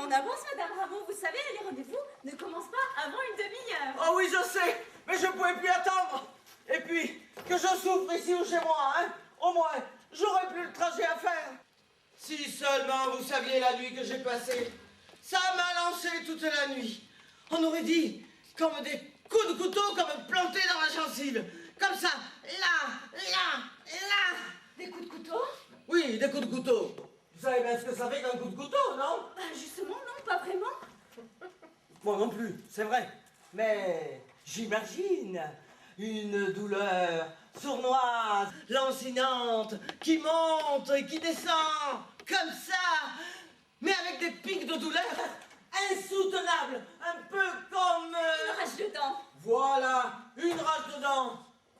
en avance, Madame Rameau. Vous savez, les rendez-vous ne commencent pas avant une demi-heure. Oh oui, je sais, mais je ne pouvais plus attendre. Et puis, que je souffre ici ou chez moi, hein, au moins, j'aurais plus le trajet à faire. Si seulement vous saviez la nuit que j'ai passée. Ça m'a lancé toute la nuit. On aurait dit comme des coups de couteau, comme plantés dans la gencive. Comme ça, là. Des coups de couteau? Oui, des coups de couteau. Vous savez bien ce que ça fait qu'un coup de couteau, non? Bah justement, non, pas vraiment. Moi non plus, c'est vrai. Mais j'imagine une douleur sournoise, lancinante, qui monte et qui descend, comme ça, mais avec des pics de douleur insoutenables, un peu comme... Une rage de dents. Voilà, une rage de dents.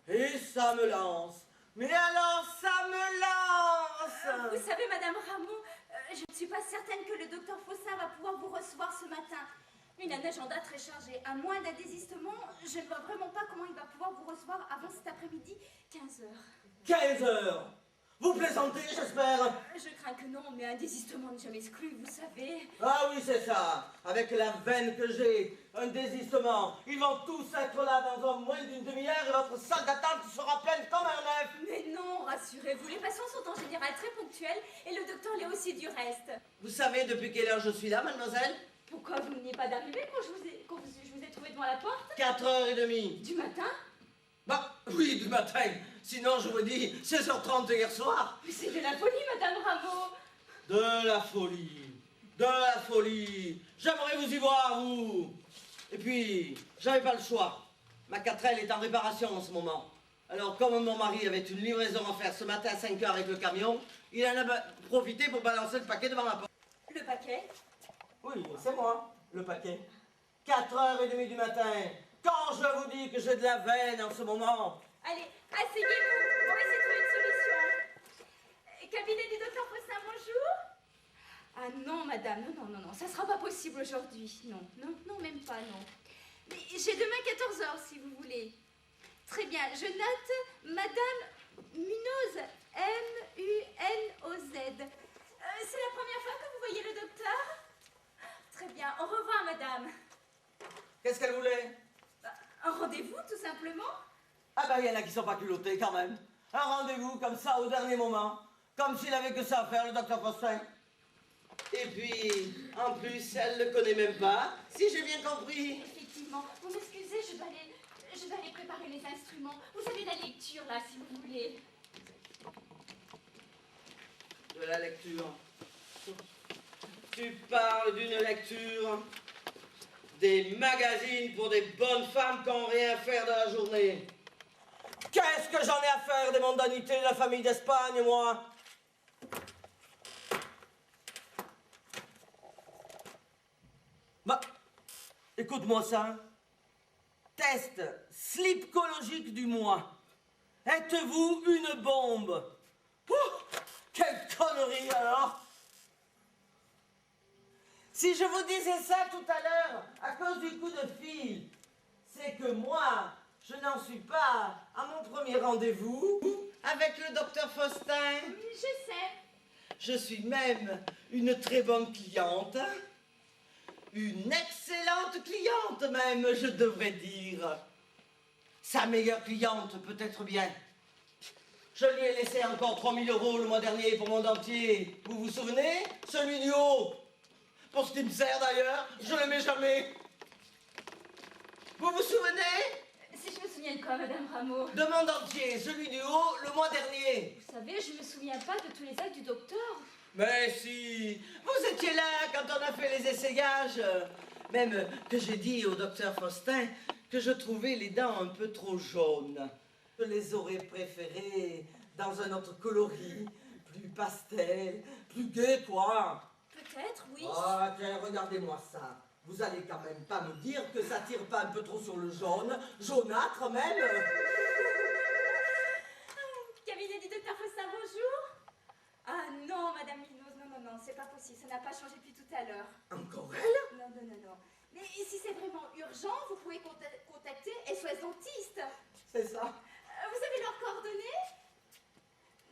Et ça me lance. Mais alors, ça me lance. Vous savez, Madame Rameau, je ne suis pas certaine que le docteur Faussin va pouvoir vous recevoir ce matin. Il a un agenda très chargé. À moins d'un désistement, je ne vois vraiment pas comment il va pouvoir vous recevoir avant cet après-midi, 15 heures. 15 heures. Vous plaisantez, j'espère. Je crains que non, mais un désistement n'est jamais exclu, vous savez. Ah oui, c'est ça. Avec la veine que j'ai, un désistement. Ils vont tous être là dans moins d'une demi-heure et votre salle d'attente sera pleine comme un œuf. Mais non, rassurez-vous, les patients sont en général très ponctuels et le docteur l'est aussi du reste. Vous savez depuis quelle heure je suis là, mademoiselle? Pourquoi vous n'êtes pas d'arriver quand je vous ai trouvé devant la porte? 4h30. Du matin? Bah oui, du matin. Sinon, je vous dis 16h30 hier soir. Mais c'est de la folie, Madame Rameau. De la folie. De la folie. J'aimerais vous y voir, vous. Et puis, j'avais pas le choix. Ma 4L est en réparation en ce moment. Alors, comme mon mari avait une livraison à faire ce matin à 5h avec le camion, il en a profité pour balancer le paquet devant ma porte. Le paquet? Oui, c'est moi, le paquet. 4h30 du matin. Quand je vous dis que j'ai de la veine en ce moment. Allez, asseyez-vous, on va essayer de trouver une solution. Cabinet du docteur Faussin, bonjour. Ah non, madame, non, ça sera pas possible aujourd'hui. Non, même pas, non. Mais j'ai demain 14h, si vous voulez. Très bien, je note Madame Munoz, M-U-N-O-Z. C'est la première fois que vous voyez le docteur? Très bien, au revoir, madame. Qu'est-ce qu'elle voulait? Un rendez-vous, tout simplement? Ah ben, il y en a qui sont pas culottés quand même. Un rendez-vous comme ça au dernier moment. Comme s'il avait que ça à faire, le docteur Faustin. Et puis, en plus, elle ne le connaît même pas, si j'ai bien compris. Effectivement. Vous m'excusez, je dois aller préparer les instruments. Vous avez la lecture, là, si vous voulez. De la lecture. Tu parles d'une lecture. Des magazines pour des bonnes femmes qui n'ont rien à faire de la journée. Qu'est-ce que j'en ai à faire des mondanités de la famille d'Espagne, moi? Bah, écoute-moi ça. Test slipcologique du mois. Êtes-vous une bombe? Ouh, quelle connerie alors! Si je vous disais ça tout à l'heure, à cause du coup de fil, c'est que moi, je n'en suis pas à mon premier rendez-vous avec le docteur Faustin. Je sais. Je suis même une très bonne cliente. Une excellente cliente même, je devrais dire. Sa meilleure cliente, peut-être bien. Je lui ai laissé encore 3000 € le mois dernier pour mon dentier. Vous vous souvenez? Celui du haut. Pour ce qui me sert d'ailleurs, je ne le mets jamais. Vous vous souvenez? Si je me souviens de quoi, Madame Rameau? De mon dentier, celui du haut, le mois dernier. Vous savez, je me souviens pas de tous les actes du docteur. Mais si, vous étiez là quand on a fait les essayages. Même que j'ai dit au docteur Faustin que je trouvais les dents un peu trop jaunes. Je les aurais préférées dans un autre coloris, plus pastel, plus gai, quoi. Peut-être, oui. Ah, tiens, regardez-moi ça. Vous allez quand même pas me dire que ça tire pas un peu trop sur le jaune, jaunâtre même. Cabinet du docteur Faustin, bonjour. Ah non, Madame Munoz, non, c'est pas possible, ça n'a pas changé depuis tout à l'heure. Encore elle? Non. Mais si c'est vraiment urgent, vous pouvez contacter SOS Dentiste. C'est ça. Vous avez leurs coordonnées?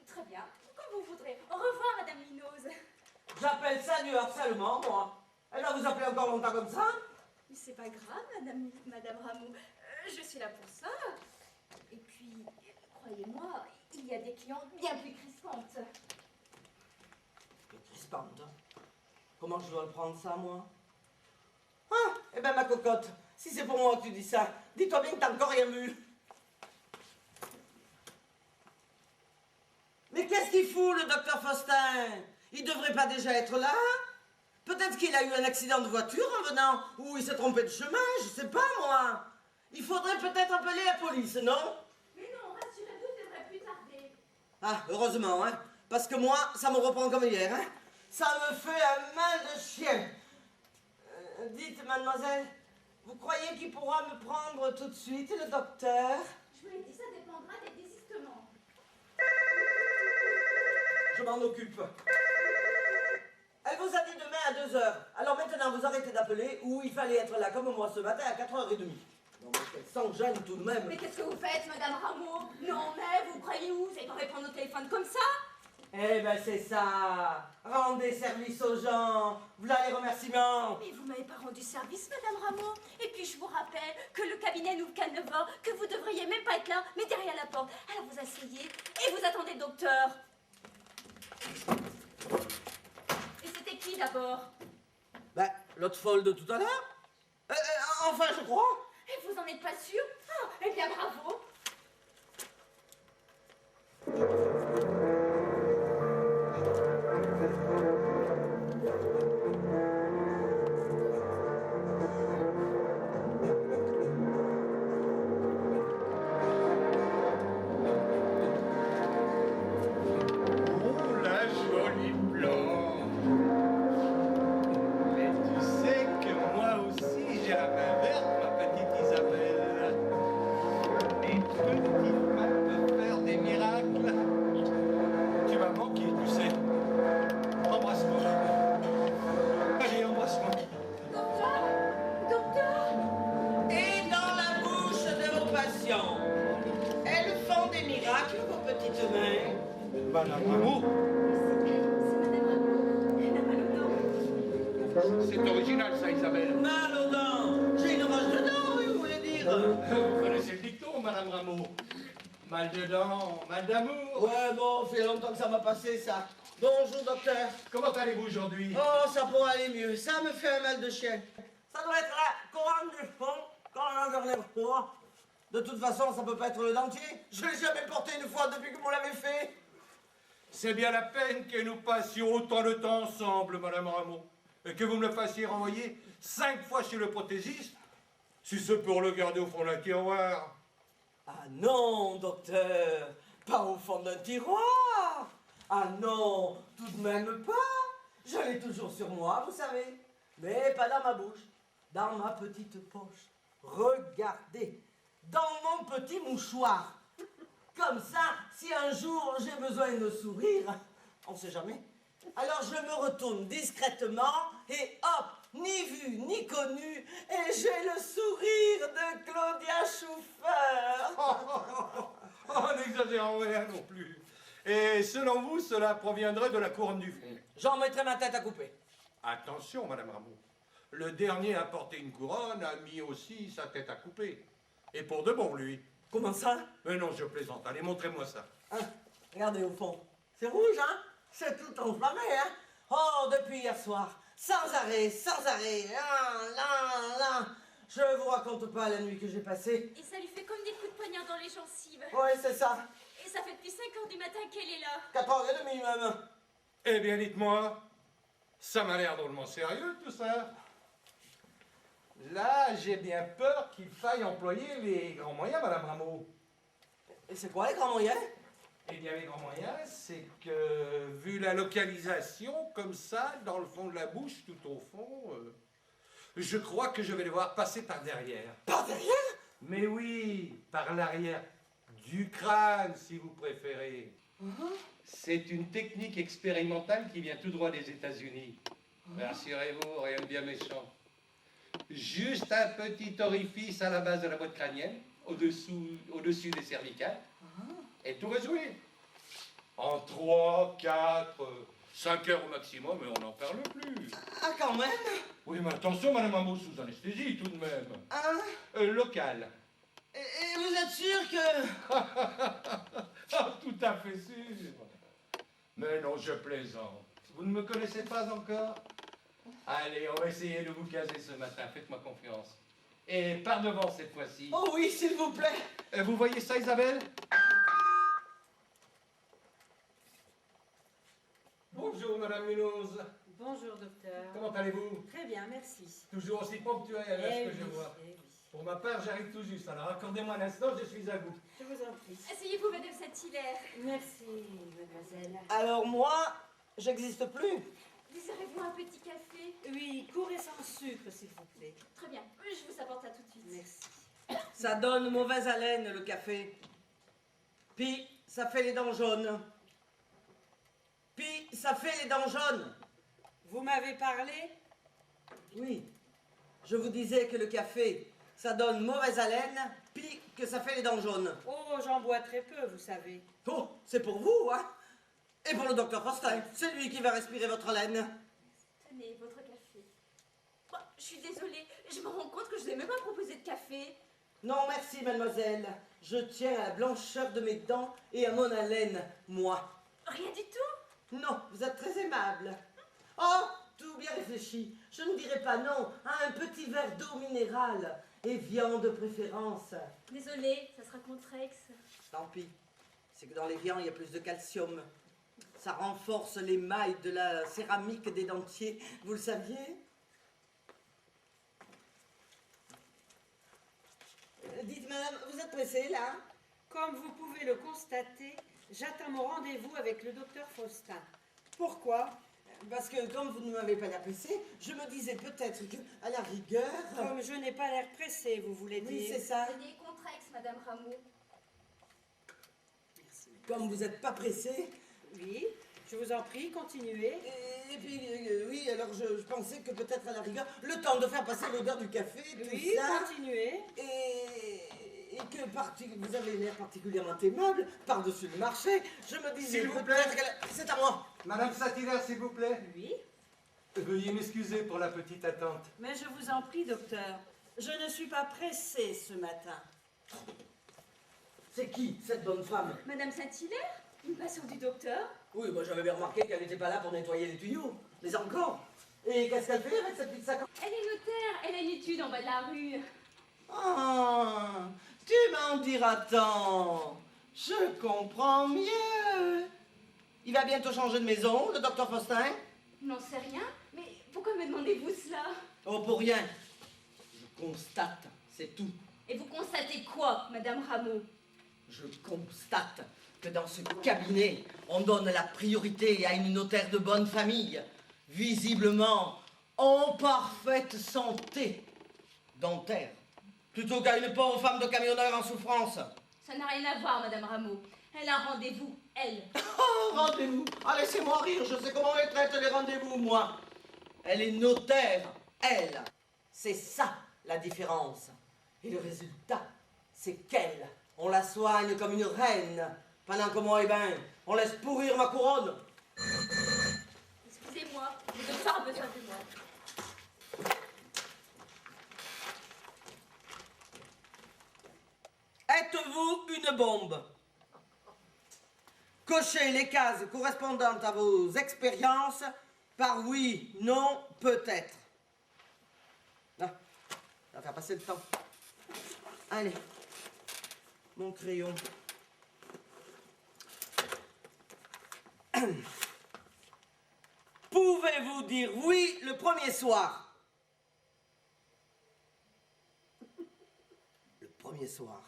Très bien, comme vous voudrez. Au revoir, Madame Munoz. J'appelle ça du harcèlement, moi. Elle vous appeler encore longtemps comme ça? Mais c'est pas grave, Madame Rameau. Je suis là pour ça. Et puis, croyez-moi, il y a des clientes bien plus crispantes. Crispante. Comment je dois le prendre ça, moi? Ah, eh ben ma cocotte, si c'est pour moi que tu dis ça, dis-toi bien que t'as encore rien vu. Mais qu'est-ce qu'il fout, le docteur Faustin? Il devrait pas déjà être là? Peut-être qu'il a eu un accident de voiture en venant, ou il s'est trompé de chemin, je sais pas, moi. Il faudrait peut-être appeler la police, non? Mais non, rassurez-vous, ça devrait plus tarder. Ah, heureusement, hein, parce que moi, ça me reprend comme hier, hein. Ça me fait un mal de chien. Dites, mademoiselle, vous croyez qu'il pourra me prendre tout de suite, le docteur? Je vous l'ai dit, ça dépendra des désistements. Je m'en occupe. Elle vous a dit demain à 2h. Alors maintenant, vous arrêtez d'appeler, ou il fallait être là comme moi ce matin à 4h30. Non, mais qu'elle s'enjaille tout de même. Mais qu'est-ce que vous faites, Madame Rameau? Non, mais vous croyez où? Vous allez pas répondre au téléphone comme ça? Eh ben c'est ça. Rendez service aux gens. Voilà les remerciements. Mais vous m'avez pas rendu service, Madame Rameau. Et puis je vous rappelle que le cabinet n'ouvre qu'à 9h, que vous devriez même pas être là, mais derrière la porte. Alors vous asseyez et vous attendez le docteur. Et c'était qui d'abord? Ben, l'autre folle de tout à l'heure. Enfin, je crois. Et vous en êtes pas sûr? Ah, eh bien bravo. Madame Rameau. C'est original, ça, Isabelle. Mal aux dents. J'ai une roche de dents, oui, vous voulez dire? Vous connaissez le dicton, Madame Rameau. Mal de dents, mal d'amour. Ouais, bon, fait longtemps que ça m'a passé, ça. Bonjour, docteur. Comment allez-vous aujourd'hui? Oh, ça pourrait aller mieux. Ça me fait un mal de chien. Ça doit être la couronne du fond, quand on a les froid. De toute façon, ça peut pas être le dentier. Je l'ai jamais porté une fois depuis que vous l'avez fait. C'est bien la peine que nous passions autant de temps ensemble, Madame Rameau, et que vous me le fassiez renvoyer 5 fois chez le prothésiste, si c'est pour le garder au fond d'un tiroir. Ah non, docteur, pas au fond d'un tiroir. Ah non, tout de même pas. Je l'ai toujours sur moi, vous savez, mais pas dans ma bouche, dans ma petite poche. Regardez, dans mon petit mouchoir. Comme ça, si un jour j'ai besoin de sourire, on sait jamais, alors je me retourne discrètement et hop, ni vu ni connu, et j'ai le sourire de Claudia Schiffer. Oh, n'exagérons rien non plus. Et selon vous, cela proviendrait de la couronne du fond. J'en mettrai ma tête à couper. Attention, Madame Rameau. Le dernier à porter une couronne a mis aussi sa tête à couper. Et pour de bon, lui. Comment ça? Mais non, je plaisante. Allez, montrez-moi ça. Hein, regardez au fond. C'est rouge, hein? C'est tout enflammé, hein? Oh, depuis hier soir. Sans arrêt, sans arrêt. Là. Je vous raconte pas la nuit que j'ai passée. Et ça lui fait comme des coups de poignard dans les gencives. Oui, c'est ça. Et ça fait depuis 5h du matin qu'elle est là. 4h30 même. Eh bien, dites-moi, ça m'a l'air drôlement sérieux, tout ça. Là, j'ai bien peur qu'il faille employer les grands moyens, Madame Rameau. Et c'est quoi les grands moyens? Eh bien, les grands moyens, c'est que, vu la localisation, comme ça, dans le fond de la bouche, tout au fond, je crois que je vais devoir passer par derrière. Par derrière? Mais oui, par l'arrière du crâne, si vous préférez. C'est une technique expérimentale qui vient tout droit des États-Unis. Rassurez-vous, rien de bien méchant. Juste un petit orifice à la base de la boîte crânienne, au-dessus des cervicales, et tout résolu. En 3, 4, 5 heures au maximum et on n'en parle plus. Ah, quand même. Oui, mais attention, Madame Rameau, sous anesthésie tout de même. Hein? Local. Et vous êtes sûr que... Ah, tout à fait sûr. Mais non, je plaisante. Vous ne me connaissez pas encore? Allez, on va essayer de vous caser ce matin. Faites-moi confiance. Et par devant cette fois-ci. Oh oui, s'il vous plaît. Vous voyez ça, Isabelle? Bonjour, Madame Munoz. Bonjour, docteur. Comment allez-vous? Très bien, merci. Toujours aussi ponctuel, à ce que je oui, vois. eh oui. Pour ma part, j'arrive tout juste. Alors accordez-moi un instant, je suis à vous. Je vous en prie. Asseyez-vous, Madame Saint-Hilaire. Merci, mademoiselle. Alors moi, j'existe plus. Désirez-vous un petit café? Oui, court et sans sucre, s'il vous plaît. Très bien, je vous apporte ça tout de suite. Merci. Ça donne mauvaise haleine, le café. Puis, ça fait les dents jaunes. Puis, ça fait les dents jaunes. Vous m'avez parlé? Oui. Je vous disais que le café, ça donne mauvaise haleine, puis que ça fait les dents jaunes. Oh, j'en bois très peu, vous savez. Oh, c'est pour vous, hein? Et pour le docteur Faustin, c'est lui qui va respirer votre haleine. Tenez, votre café. Bon, je suis désolée, je me rends compte que je vous ai même pas proposé de café. Non, merci, mademoiselle. Je tiens à la blancheur de mes dents et à mon haleine, moi. Rien du tout? Non, vous êtes très aimable. Oh, tout bien réfléchi. Je ne dirais pas non à un petit verre d'eau minérale et viande de préférence. Désolée, ça sera Contrex. Tant pis. C'est que dans les viandes, il y a plus de calcium. Ça renforce l'émail de la céramique des dentiers. Vous le saviez? Dites, madame, vous êtes pressée, là? Comme vous pouvez le constater, j'attends mon rendez-vous avec le docteur Faustin. Pourquoi? Parce que comme vous ne m'avez pas l'air pressée, je me disais peut-être que, à la rigueur... Comme je n'ai pas l'air pressé, vous voulez Oui, dire? c'est ça. Tenez, Contrex, Madame Rameau. Merci. Comme vous n'êtes pas pressée... Oui, je vous en prie, continuez. Et puis, oui, alors je pensais que peut-être à la rigueur, le temps de faire passer l'odeur du café, tout Oui, ça... continuez. Et que vous avez l'air particulièrement aimable par-dessus le marché. Je me disais S'il vous peut-être plaît. c'est à moi. Madame Saint-Hilaire, s'il vous plaît. Oui. Veuillez m'excuser pour la petite attente. Mais je vous en prie, docteur. Je ne suis pas pressée ce matin. C'est qui, cette bonne femme? Madame Saint-Hilaire? Une patiente du docteur? Oui, moi j'avais bien remarqué qu'elle n'était pas là pour nettoyer les tuyaux. Mais encore. Et qu'est-ce qu'elle fait avec cette petite sacoche? Elle est notaire, elle a une étude en bas de la rue. Ah, tu m'en diras tant. Je comprends mieux. Il va bientôt changer de maison, le docteur Faustin? N'en sais rien, mais pourquoi me demandez-vous cela? Oh, pour rien. Je constate, c'est tout. Et vous constatez quoi, Madame Rameau? Je constate que dans ce cabinet, on donne la priorité à une notaire de bonne famille, visiblement en parfaite santé dentaire, plutôt qu'à une pauvre femme de camionneur en souffrance. Ça n'a rien à voir, Madame Rameau. Elle a un rendez-vous, elle. Oh, rendez-vous. Ah, laissez-moi rire, je sais comment on les traite les rendez-vous, moi. Elle est notaire, elle. C'est ça, la différence. Et le résultat, c'est qu'elle, on la soigne comme une reine, pendant que moi, eh ben, on laisse pourrir ma couronne. Excusez-moi, le docteur a besoin de moi. Êtes-vous une bombe? Cochez les cases correspondantes à vos expériences par oui, non, peut-être. Ah, ça va faire passer le temps. Allez, mon crayon. Pouvez-vous dire oui le premier soir? Le premier soir.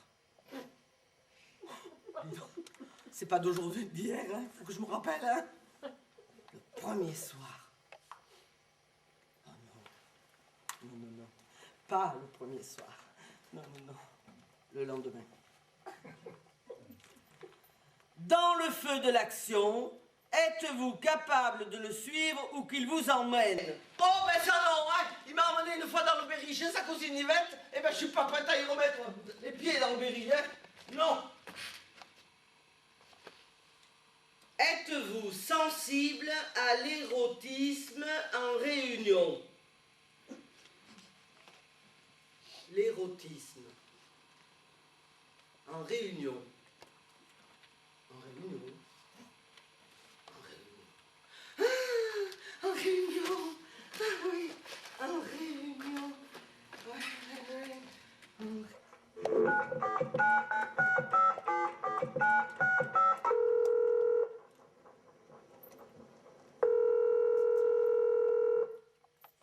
C'est pas d'aujourd'hui, d'hier, hein. Faut que je me rappelle, hein. Le premier soir. Oh non. Non, non, non. Pas le premier soir. Non, non, non. Le lendemain. Dans le feu de l'action, êtes-vous capable de le suivre ou qu'il vous emmène? Oh, ben ça non, hein. Il m'a emmené une fois dans le Berry chez sa cousine Yvette. Eh ben, je suis pas prête à y remettre les pieds dans le Berry, hein. Non. Êtes-vous Êtes-vous sensible à l'érotisme en réunion? L'érotisme. En réunion. En réunion. En réunion. Ah, en réunion. Ah oui, en réunion. Ouais, ouais, ouais.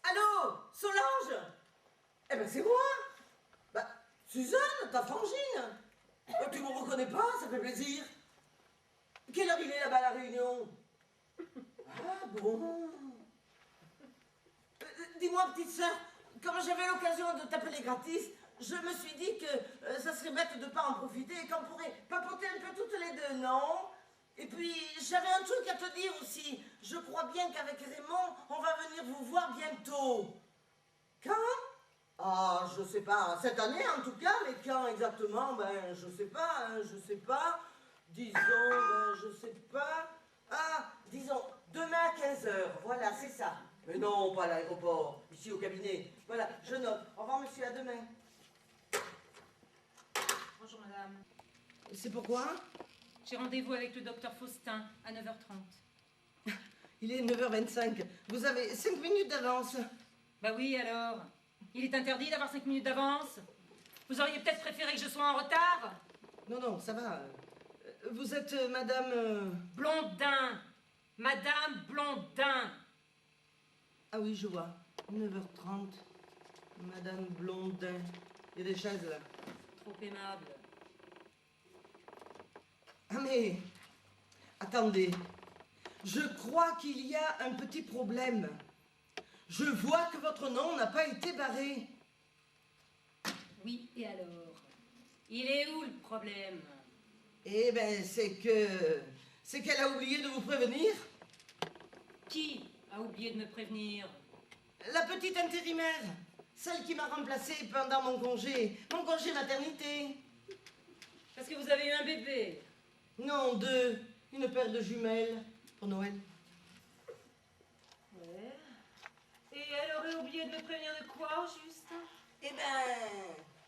Allô, Solange? Eh ben c'est moi. Bah, Suzanne, ta frangine. Tu me reconnais pas, ça fait plaisir. Quelle heure il est là-bas à la réunion? Ah bon. Dis-moi, petite sœur, comme j'avais l'occasion de t'appeler gratis, je me suis dit que ça serait bête de ne pas en profiter et qu'on pourrait papoter un peu toutes les deux, non? Et puis, j'avais un truc à te dire aussi. Je crois bien qu'avec Raymond, on va venir vous voir bientôt. Quand? Ah, je sais pas. Cette année, en tout cas, mais quand exactement? Ben, je sais pas, hein, je sais pas. Disons, ben, je sais pas. Ah, disons, demain à 15h. Voilà, c'est ça. Mais non, pas à l'aéroport. Ici, au cabinet. Voilà, je note. Au revoir, monsieur, à demain. Bonjour madame. C'est pourquoi? J'ai rendez-vous avec le docteur Faustin à 9h30. Il est 9h25. Vous avez 5 minutes d'avance. Bah oui alors. Il est interdit d'avoir 5 minutes d'avance. Vous auriez peut-être préféré que je sois en retard? Non, non, ça va. Vous êtes madame... Blondin. Madame Blondin. Ah oui, je vois. 9h30. Madame Blondin. Il y a des chaises là. Trop aimable. Ah mais... Attendez. Je crois qu'il y a un petit problème. Je vois que votre nom n'a pas été barré. Oui, et alors? Il est où le problème? Eh ben, c'est qu'elle a oublié de vous prévenir. Qui a oublié de me prévenir? La petite intérimaire. Celle qui m'a remplacée pendant mon congé maternité. Parce que vous avez eu un bébé. Non, 2. Une paire de jumelles pour Noël. Ouais. Et elle aurait oublié de me prévenir de quoi, juste? Eh ben,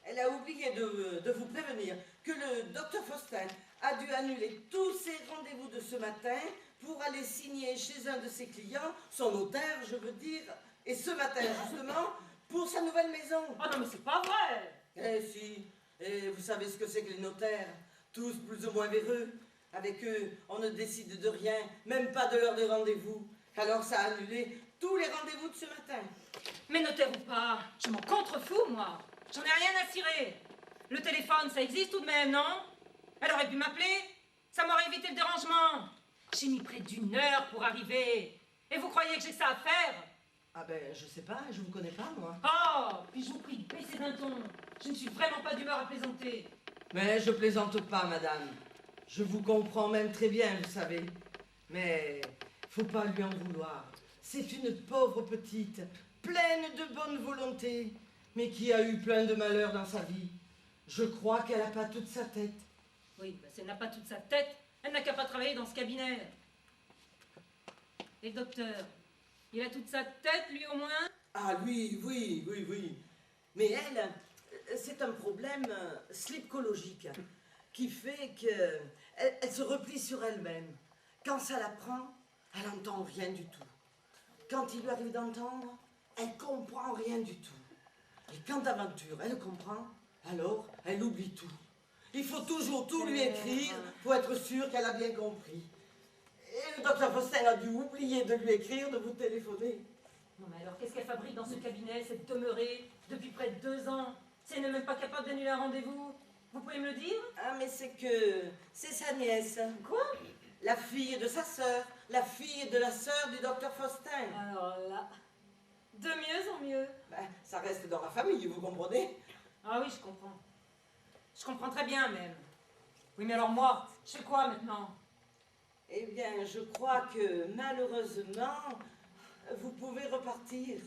elle a oublié de vous prévenir que le docteur Faustin a dû annuler tous ses rendez-vous de ce matin pour aller signer chez un de ses clients, son notaire, je veux dire, et ce matin, justement, pour sa nouvelle maison. Oh non, mais c'est pas vrai! Eh si, et vous savez ce que c'est que les notaires, tous plus ou moins véreux. Avec eux, on ne décide de rien, même pas de l'heure de rendez-vous. Alors ça a annulé tous les rendez-vous de ce matin. Mais notaire ou pas, je m'en contrefous, moi. J'en ai rien à cirer. Le téléphone, ça existe tout de même, non? Elle aurait pu m'appeler. Ça m'aurait évité le dérangement. J'ai mis près d'1 heure pour arriver. Et vous croyez que j'ai que ça à faire? Ah ben, je sais pas, je vous connais pas, moi. Oh, puis je vous prie, baissez d'un ton. Je ne suis vraiment pas d'humeur à plaisanter. Mais je plaisante pas, madame. Je vous comprends même très bien, vous savez. Mais faut pas lui en vouloir. C'est une pauvre petite, pleine de bonne volonté, mais qui a eu plein de malheurs dans sa vie. Je crois qu'elle n'a pas toute sa tête. Oui, bah, si elle n'a pas toute sa tête, elle n'a qu'à pas travailler dans ce cabinet. Et le docteur, il a toute sa tête, lui, au moins? Ah oui, oui, oui, oui. Mais elle, c'est un problème slipcologique qui fait qu'elle se replie sur elle-même. Quand ça la prend, elle n'entend rien du tout. Quand il lui arrive d'entendre, elle comprend rien du tout. Et quand d'aventure, elle comprend, alors elle oublie tout. Il faut toujours tout lui écrire pour être sûr qu'elle a bien compris. Et le docteur Faustin a dû oublier de lui écrire, de vous téléphoner. Non mais alors, qu'est-ce qu'elle fabrique dans ce cabinet, cette demeurée, depuis près de 2 ans? Si elle n'est même pas capable d'annuler un rendez-vous, vous pouvez me le dire? Ah, mais c'est sa nièce. Quoi? La fille de sa sœur, la fille de la sœur du docteur Faustin. Alors là, de mieux en mieux. Ben, ça reste dans la famille, vous comprenez? Ah oui, je comprends. Je comprends très bien même. Oui, mais alors moi, je fais quoi maintenant? Eh bien, je crois que malheureusement, vous pouvez repartir.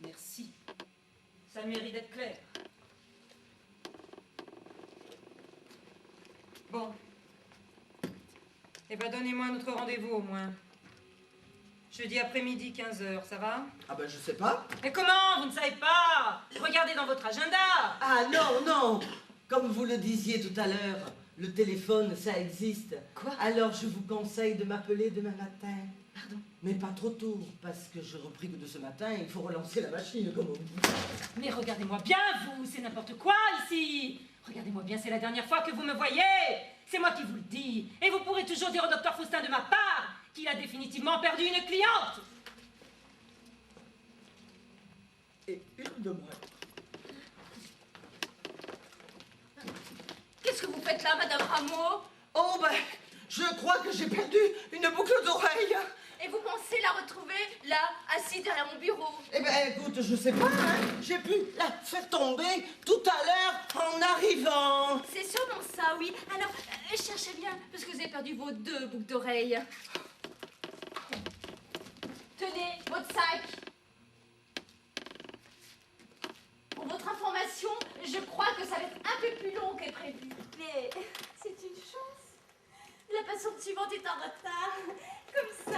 Merci. Ça mérite d'être clair. Bon. Eh ben, donnez-moi un autre rendez-vous au moins. Jeudi après-midi, 15h, ça va? Ah ben je sais pas. Mais comment? Vous ne savez pas? Regardez dans votre agenda. Ah non, non. Comme vous le disiez tout à l'heure, le téléphone, ça existe. Quoi? Alors je vous conseille de m'appeler demain matin. Pardon? Mais pas trop tôt, parce que je repris que de ce matin, il faut relancer la machine, comme on dit. Mais regardez-moi bien, vous, c'est n'importe quoi ici. Regardez-moi bien, c'est la dernière fois que vous me voyez. C'est moi qui vous le dis. Et vous pourrez toujours dire au docteur Faustin de ma part qu'il a définitivement perdu une cliente. Et une de moi. Qu'est-ce que vous faites là, Madame Rameau? Oh ben, je crois que j'ai perdu une boucle d'oreille. Et vous pensez la retrouver là, assise derrière mon bureau? Eh ben écoute, je sais pas, hein. J'ai pu la faire tomber tout à l'heure en arrivant. C'est sûrement ça, oui. Alors, cherchez bien, parce que vous avez perdu vos 2 boucles d'oreilles. Tenez, votre sac. Pour votre information, je crois que ça va être un peu plus long que prévu. Mais c'est une chance. La patiente suivante est en retard. Comme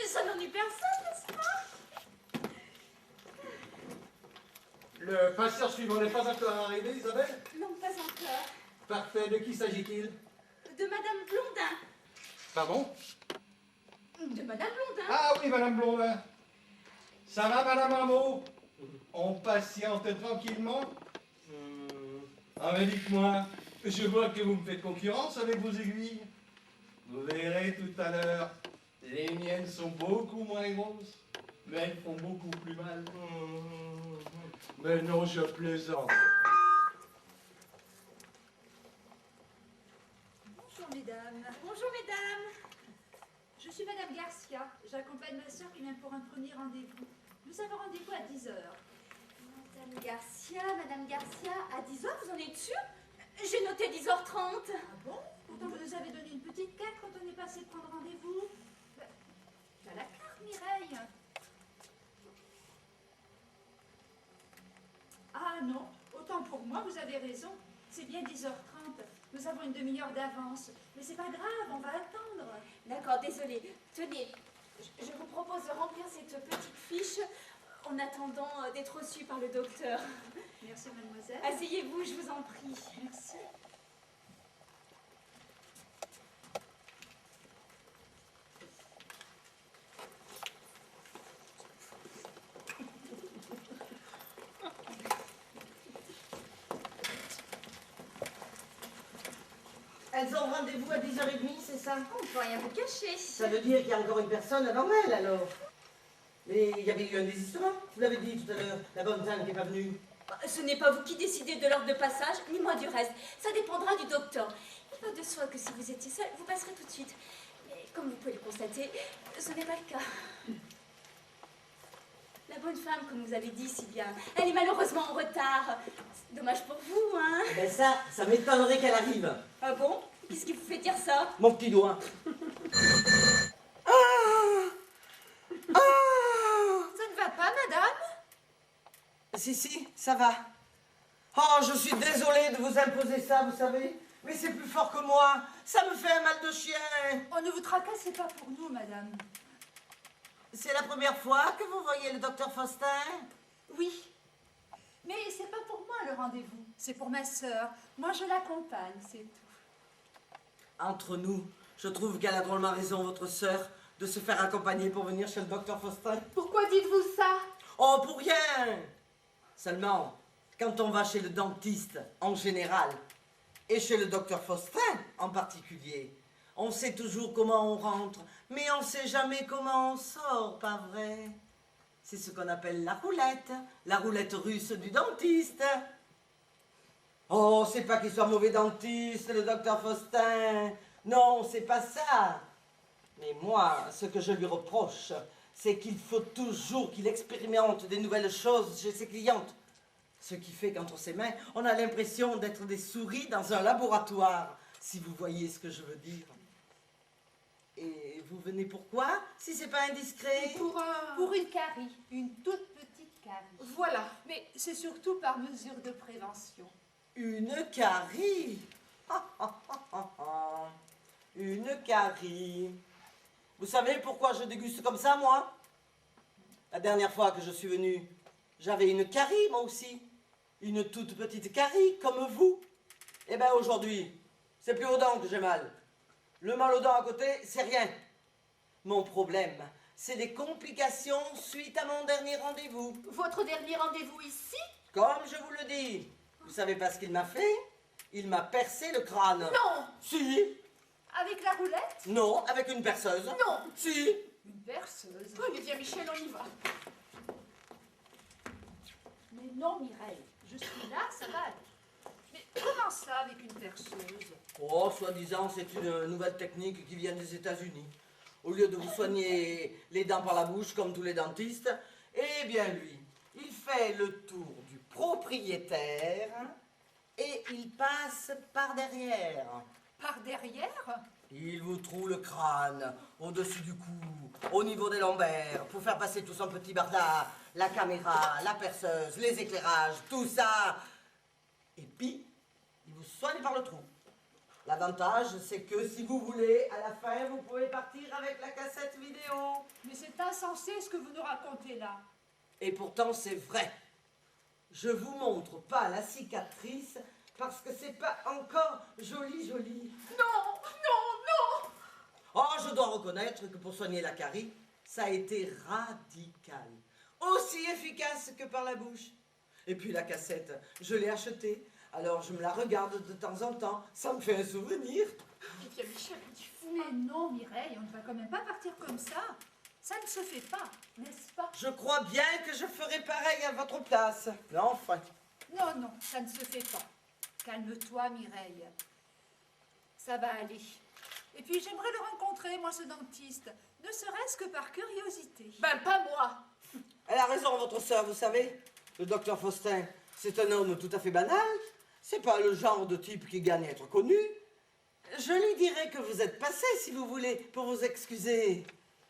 ça n'ennuie personne, n'est-ce pas? Le passeur suivant n'est pas encore arrivé, Isabelle? Non, pas encore. Parfait, de qui s'agit-il? De Madame Blondin. Pardon? De Madame Blondin. Ah oui, Madame Blondin. Ça va, Madame Rameau? On patiente tranquillement? Ah mais dites-moi, je vois que vous me faites concurrence avec vos aiguilles. Vous verrez tout à l'heure, les miennes sont beaucoup moins grosses, mais elles font beaucoup plus mal. Mais non, je plaisante. Bonjour mesdames, Bonjour, mesdames. je suis Madame Garcia, j'accompagne ma soeur qui vient pour un premier rendez-vous. Nous avons rendez-vous à 10h. Madame Garcia, à 10h, vous en êtes sûre? J'ai noté 10h30. Ah bon? Pourtant vous nous avez donné une petite carte quand on est passé prendre rendez-vous. Tu as la carte Mireille? Ah non, autant pour moi, vous avez raison. C'est bien 10h30. Nous avons une demi-heure d'avance. Mais c'est pas grave, on va attendre. D'accord, désolée. Tenez, je vous propose de remplir cette petite fiche en attendant d'être reçue par le docteur. Merci mademoiselle. Asseyez-vous, je vous en prie. Merci. Elles ont rendez-vous à 10h30, c'est ça? On ne peut rien vous cacher. Ça veut dire qu'il y a encore une personne avant elle, alors. Mais il y avait eu un désistement, vous l'avez dit tout à l'heure, la bonne dame qui n'est pas venue. Ce n'est pas vous qui décidez de l'ordre de passage, ni moi du reste. Ça dépendra du docteur. Il va de soi que si vous étiez seul, vous passerez tout de suite. Mais comme vous pouvez le constater, ce n'est pas le cas. La bonne femme, comme vous avez dit si bien, elle est malheureusement en retard. C'est dommage pour vous, hein? Ben ça m'étonnerait qu'elle arrive. Ah bon? Qu'est-ce qui vous fait dire ça? Mon petit doigt. Ça ne va pas madame? Si, ça va. Oh, je suis désolée de vous imposer ça, vous savez. Mais c'est plus fort que moi. Ça me fait un mal de chien. Oh, ne vous tracassez pas pour nous madame. C'est la première fois que vous voyez le docteur Faustin? Oui. Mais c'est pas pour moi le rendez-vous, c'est pour ma sœur. Moi je l'accompagne, c'est tout. Entre nous, je trouve qu'elle a drôlement raison, votre sœur, de se faire accompagner pour venir chez le docteur Faustin. Pourquoi dites-vous ça? Oh, pour rien! Seulement, quand on va chez le dentiste en général, et chez le docteur Faustin en particulier, on sait toujours comment on rentre, mais on ne sait jamais comment on sort, pas vrai? C'est ce qu'on appelle la roulette russe du dentiste. Oh, c'est pas qu'il soit mauvais dentiste, le docteur Faustin. Non, c'est pas ça. Mais moi, ce que je lui reproche, c'est qu'il faut toujours qu'il expérimente des nouvelles choses chez ses clientes. Ce qui fait qu'entre ses mains, on a l'impression d'être des souris dans un laboratoire, si vous voyez ce que je veux dire. Et vous venez pourquoi, si c'est pas indiscret? Pour une carie, une toute petite carie. Voilà. Mais c'est surtout par mesure de prévention. Une carie. Une une carie. Vous savez pourquoi je déguste comme ça, moi? La dernière fois que je suis venue, j'avais une carie, moi aussi. Une toute petite carie, comme vous. Eh bien, aujourd'hui, c'est plus aux dents que j'ai mal. Le mal aux dents à côté, c'est rien. Mon problème, c'est les complications suite à mon dernier rendez-vous. Votre dernier rendez-vous ici? Comme je vous le dis, vous savez pas ce qu'il m'a fait? Il m'a percé le crâne. Non! Si. Avec la roulette? Non, avec une perceuse. Non! Si. Une berceuse. Oh, mais viens, Michel, on y va. Mais non, Mireille, je suis là, ça va aller. Mais comment ça avec une perceuse? Oh, soi-disant, c'est une nouvelle technique qui vient des États-Unis. Au lieu de vous soigner les dents par la bouche comme tous les dentistes, eh bien lui, il fait le tour du propriétaire et il passe par derrière. Par derrière? Il vous troue le crâne, au-dessus du cou, au niveau des lombaires, pour faire passer tout son petit barda, la caméra, la perceuse, les éclairages, tout ça. Et puis, il vous soigne par le trou. L'avantage, c'est que si vous voulez, à la fin, vous pouvez partir avec la cassette vidéo. Mais c'est insensé ce que vous nous racontez là. Et pourtant, c'est vrai. Je vous montre pas la cicatrice parce que c'est pas encore joli. Non, non, non! Oh, je dois reconnaître que pour soigner la carie, ça a été radical. Aussi efficace que par la bouche. Et puis la cassette, je l'ai achetée. Alors je me la regarde de temps en temps. Ça me fait un souvenir. Mais viens, Michel, tu fous. Mais non, Mireille, on ne va quand même pas partir comme ça. Ça ne se fait pas, n'est-ce pas? Je crois bien que je ferai pareil à votre place. Mais enfin. Non, non, ça ne se fait pas. Calme-toi, Mireille. Ça va aller. Et puis j'aimerais le rencontrer, moi, ce dentiste. Ne serait-ce que par curiosité. Ben, pas moi. Elle a raison, votre sœur, vous savez. Le docteur Faustin, c'est un homme tout à fait banal. C'est pas le genre de type qui gagne à être connu. Je lui dirai que vous êtes passé, si vous voulez, pour vous excuser.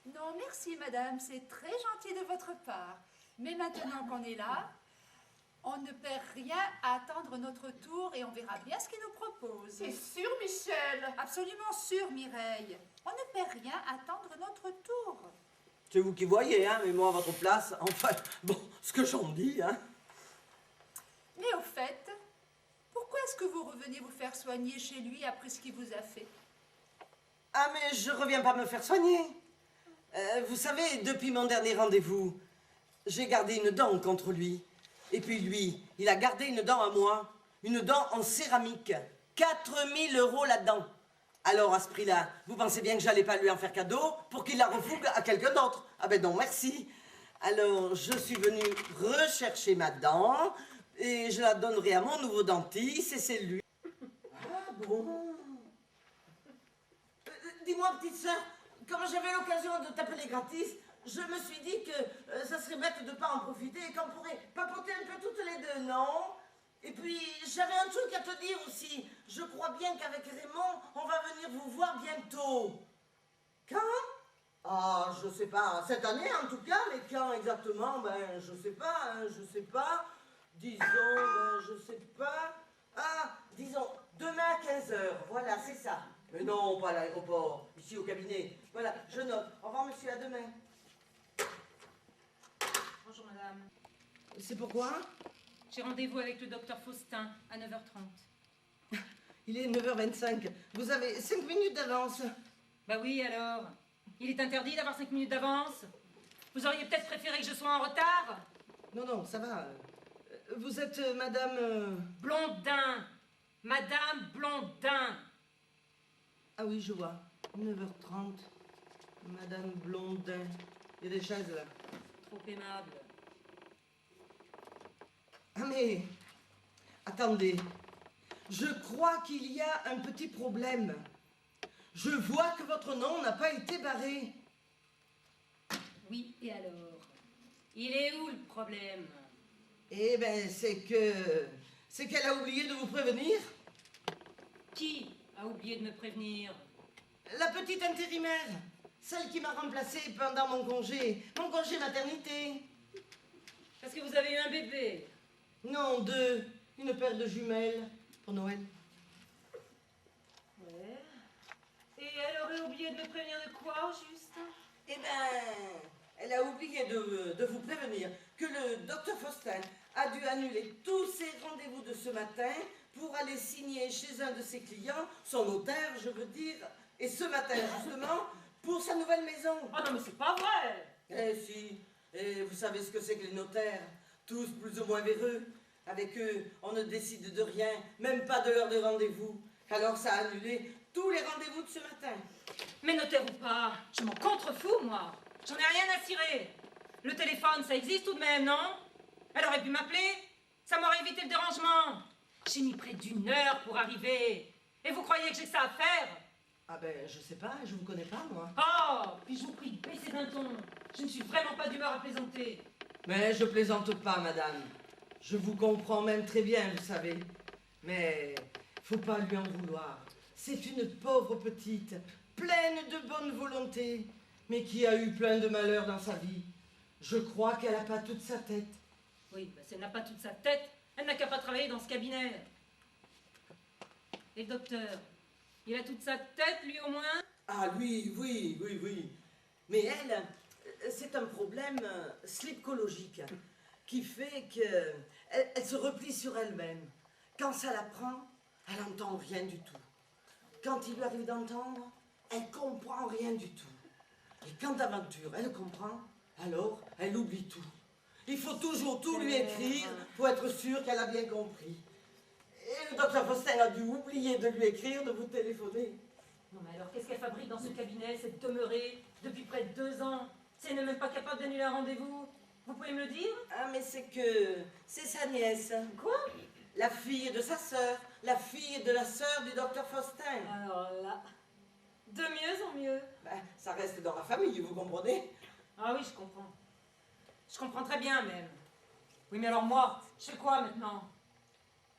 Non, merci, madame, c'est très gentil de votre part. Mais maintenant qu'on est là, on ne perd rien à attendre notre tour et on verra bien ce qu'il nous propose. C'est sûr, Michel. Absolument sûr, Mireille. On ne perd rien à attendre notre tour. C'est vous qui voyez, hein, mais moi, à votre place, enfin, bon, ce que j'en dis, hein. Mais au fait, pourquoi est-ce que vous revenez vous faire soigner chez lui après ce qu'il vous a fait? Ah, mais je reviens pas me faire soigner. Vous savez, depuis mon dernier rendez-vous, j'ai gardé une dent contre lui. Et puis lui, il a gardé une dent à moi. Une dent en céramique. 4000 € là-dedans. Alors, à ce prix-là, vous pensez bien que j'allais pas lui en faire cadeau pour qu'il la refougue à quelqu'un d'autre? Ah ben non, merci. Alors, je suis venue rechercher ma dent et je la donnerai à mon nouveau dentiste et c'est lui. Ah bon? Dis-moi, petite sœur, quand j'avais l'occasion de t'appeler gratis, je me suis dit que ça serait bête de ne pas en profiter et qu'on pourrait papoter un peu toutes les deux, non? Et puis, j'avais un truc à te dire aussi. Je crois bien qu'avec Raymond, on va venir vous voir bientôt. Quand? Ah, je sais pas. Cette année, en tout cas, mais quand exactement? Ben, je sais pas, hein, je sais pas. Disons, ben, je sais pas. Ah, disons, demain à 15h. Voilà, c'est ça. Mais non, pas à l'aéroport. Ici, au cabinet. Voilà, je note. Au revoir, monsieur, à demain. Bonjour madame. C'est pourquoi? J'ai rendez-vous avec le docteur Faustin à 9h30. Il est 9h25. Vous avez 5 minutes d'avance. Bah oui alors. Il est interdit d'avoir 5 minutes d'avance. Vous auriez peut-être préféré que je sois en retard? Non, non, ça va. Vous êtes madame... Blondin. Madame Blondin. Ah oui, je vois. 9h30. Madame Blondin. Il y a des chaises là. Trop aimable. Ah mais... Attendez. Je crois qu'il y a un petit problème. Je vois que votre nom n'a pas été barré. Oui, et alors? Il est où le problème? Eh ben, c'est qu'elle a oublié de vous prévenir. Qui a oublié de me prévenir? La petite intérimaire. Celle qui m'a remplacée pendant mon congé maternité. Parce que vous avez eu un bébé. Non, 2. Une paire de jumelles pour Noël. Ouais. Et alors oublié de me prévenir de quoi, au juste? Eh ben, elle a oublié de vous prévenir que le docteur Faustin a dû annuler tous ses rendez-vous de ce matin pour aller signer chez un de ses clients, son notaire, je veux dire, et ce matin, justement, pour sa nouvelle maison. Oh non, mais c'est pas vrai! Eh si, et vous savez ce que c'est que les notaires, tous plus ou moins véreux. Avec eux, on ne décide de rien, même pas de l'heure de rendez-vous. Alors ça a annulé tous les rendez-vous de ce matin. Mais notaire ou pas, je m'en contrefous, moi. J'en ai rien à cirer. Le téléphone, ça existe tout de même, non? Elle aurait pu m'appeler. Ça m'aurait évité le dérangement. J'ai mis près d'1 heure pour arriver. Et vous croyez que j'ai que ça à faire? Ah ben, je sais pas, je vous connais pas, moi. Oh, puis je vous prie, baissez d'un ton. Je ne suis vraiment pas d'humeur à plaisanter. Mais je plaisante pas, madame. Je vous comprends même très bien, vous savez. Mais faut pas lui en vouloir. C'est une pauvre petite, pleine de bonne volonté, mais qui a eu plein de malheurs dans sa vie. Je crois qu'elle n'a pas toute sa tête. Oui, si elle n'a pas toute sa tête, elle n'a qu'à pas travailler dans ce cabinet. Et le docteur, il a toute sa tête, lui, au moins? Ah oui, oui, oui, oui. Mais elle, c'est un problème slipcologique qui fait qu'elle se replie sur elle-même. Quand ça la prend, elle n'entend rien du tout. Quand il lui arrive d'entendre, elle comprend rien du tout. Et quand d'aventure, elle comprend, alors elle oublie tout. Il faut toujours tout lui écrire pour être sûr qu'elle a bien compris. Et le docteur Faustin a dû oublier de lui écrire, de vous téléphoner. Non, mais alors, qu'est-ce qu'elle fabrique dans ce cabinet, cette demeurée, depuis près de 2 ans? Si elle n'est même pas capable d'annuler un rendez-vous, vous pouvez me le dire? Ah, mais c'est sa nièce. Quoi? La fille de sa sœur, la fille de la sœur du docteur Faustin. Alors là, de mieux en mieux. Ben, ça reste dans la famille, vous comprenez? Ah oui, je comprends. Je comprends très bien, même. Oui, mais alors moi, je fais quoi maintenant?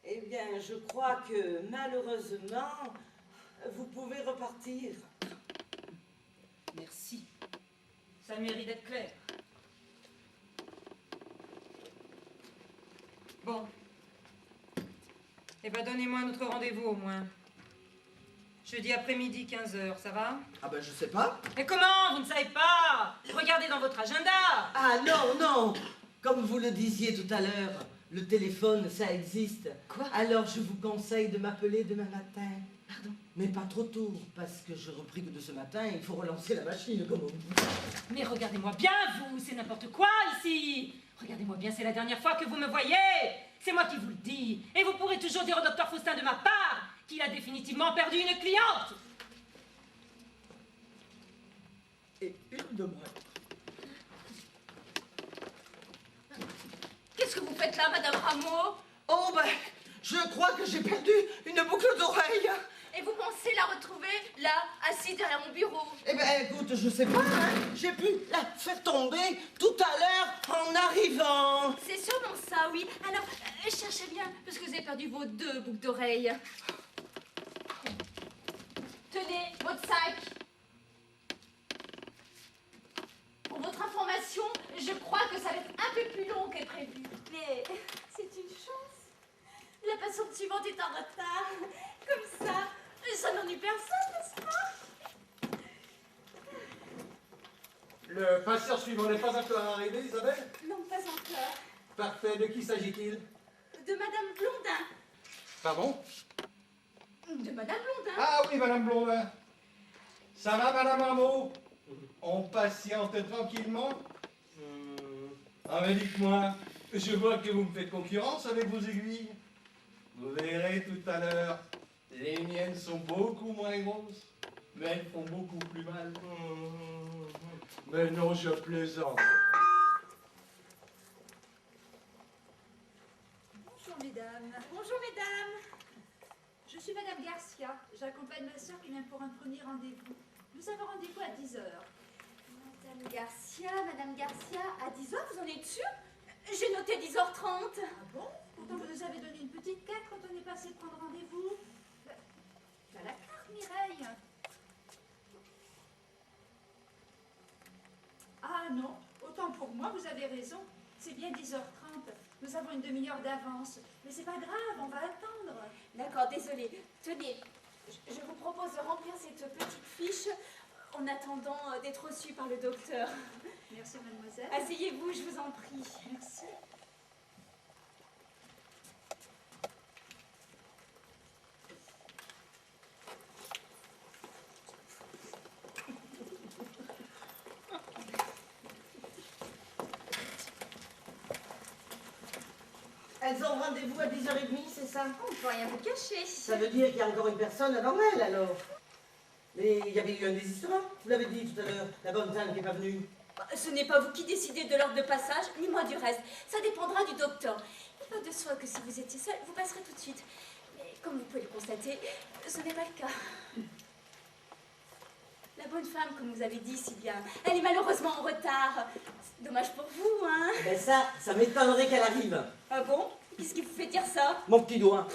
Eh bien, je crois que malheureusement, vous pouvez repartir. Merci. Ça mérite d'être clair. Bon. Eh ben, donnez-moi un autre rendez-vous, au moins. Jeudi après-midi, 15h, ça va? Ah ben, je sais pas. Mais comment? Vous ne savez pas? Regardez dans votre agenda. Ah non, non. Comme vous le disiez tout à l'heure, le téléphone, ça existe. Quoi? Alors, je vous conseille de m'appeler demain matin. Pardon? Mais pas trop tôt, parce que je repris que de ce matin, il faut relancer la machine, comme on dit. Mais regardez-moi bien, vous, c'est n'importe quoi ici. Regardez-moi bien, c'est la dernière fois que vous me voyez. C'est moi qui vous le dis. Et vous pourrez toujours dire au docteur Faustin de ma part qu'il a définitivement perdu une cliente. Et une de moins. Qu'est-ce que vous faites là, Madame Rameau? Oh ben, je crois que j'ai perdu une boucle d'oreille. Et vous pensez la retrouver, là, assise derrière mon bureau? Eh ben, écoute, je sais pas, hein. J'ai pu la faire tomber tout à l'heure en arrivant. C'est sûrement ça, oui. Alors, cherchez bien, parce que vous avez perdu vos 2 boucles d'oreilles. Tenez, votre sac. Pour votre information, je crois que ça va être un peu plus long que prévu. Mais c'est une chance. La patiente suivante est en retard. Comme ça n'ennuie personne, n'est-ce pas? Le patient suivant n'est pas encore arrivé, Isabelle? Non, pas encore. Parfait. De qui s'agit-il? De Madame Blondin. Pardon? De Madame Blondin. Ah oui, Madame Blondin. Ça va, Madame Rameau? On patiente tranquillement? Ah mais dites-moi, je vois que vous me faites concurrence avec vos aiguilles. Vous verrez tout à l'heure, les miennes sont beaucoup moins grosses, mais elles font beaucoup plus mal. Mais non, je plaisante. Bonjour mesdames. Bonjour, mesdames. Je suis Madame Garcia. J'accompagne ma soeur qui vient pour un premier rendez-vous. Nous avons rendez-vous à 10h. Madame Garcia, à 10h, vous en êtes sûre? J'ai noté 10h30. Ah bon? Pourtant vous nous avez donné une petite carte quand on est passé prendre rendez-vous. Tu as la carte, Mireille? Ah non, autant pour moi, vous avez raison. C'est bien 10h30. Nous avons une demi-heure d'avance. Mais c'est pas grave, on va attendre. D'accord, désolée. Tenez, je vous propose de remplir cette petite fiche en attendant d'être reçue par le docteur. Merci, mademoiselle. Asseyez-vous, je vous en prie. Merci. Elles ont rendez-vous à 10h30, c'est ça? On ne peut rien vous cacher. Ça veut dire qu'il y a encore une personne avant elle, alors. Mais il y avait eu un désistement, vous l'avez dit tout à l'heure, la bonne dame qui n'est pas venue. Ce n'est pas vous qui décidez de l'ordre de passage, ni moi du reste. Ça dépendra du docteur. Il va de soi que si vous étiez seul, vous passerez tout de suite. Mais comme vous pouvez le constater, ce n'est pas le cas. La bonne femme, comme vous avez dit si bien, elle est malheureusement en retard. C'est dommage pour vous, hein? Ben ça m'étonnerait qu'elle arrive. Ah bon? Qu'est-ce qui vous fait dire ça? Mon petit doigt.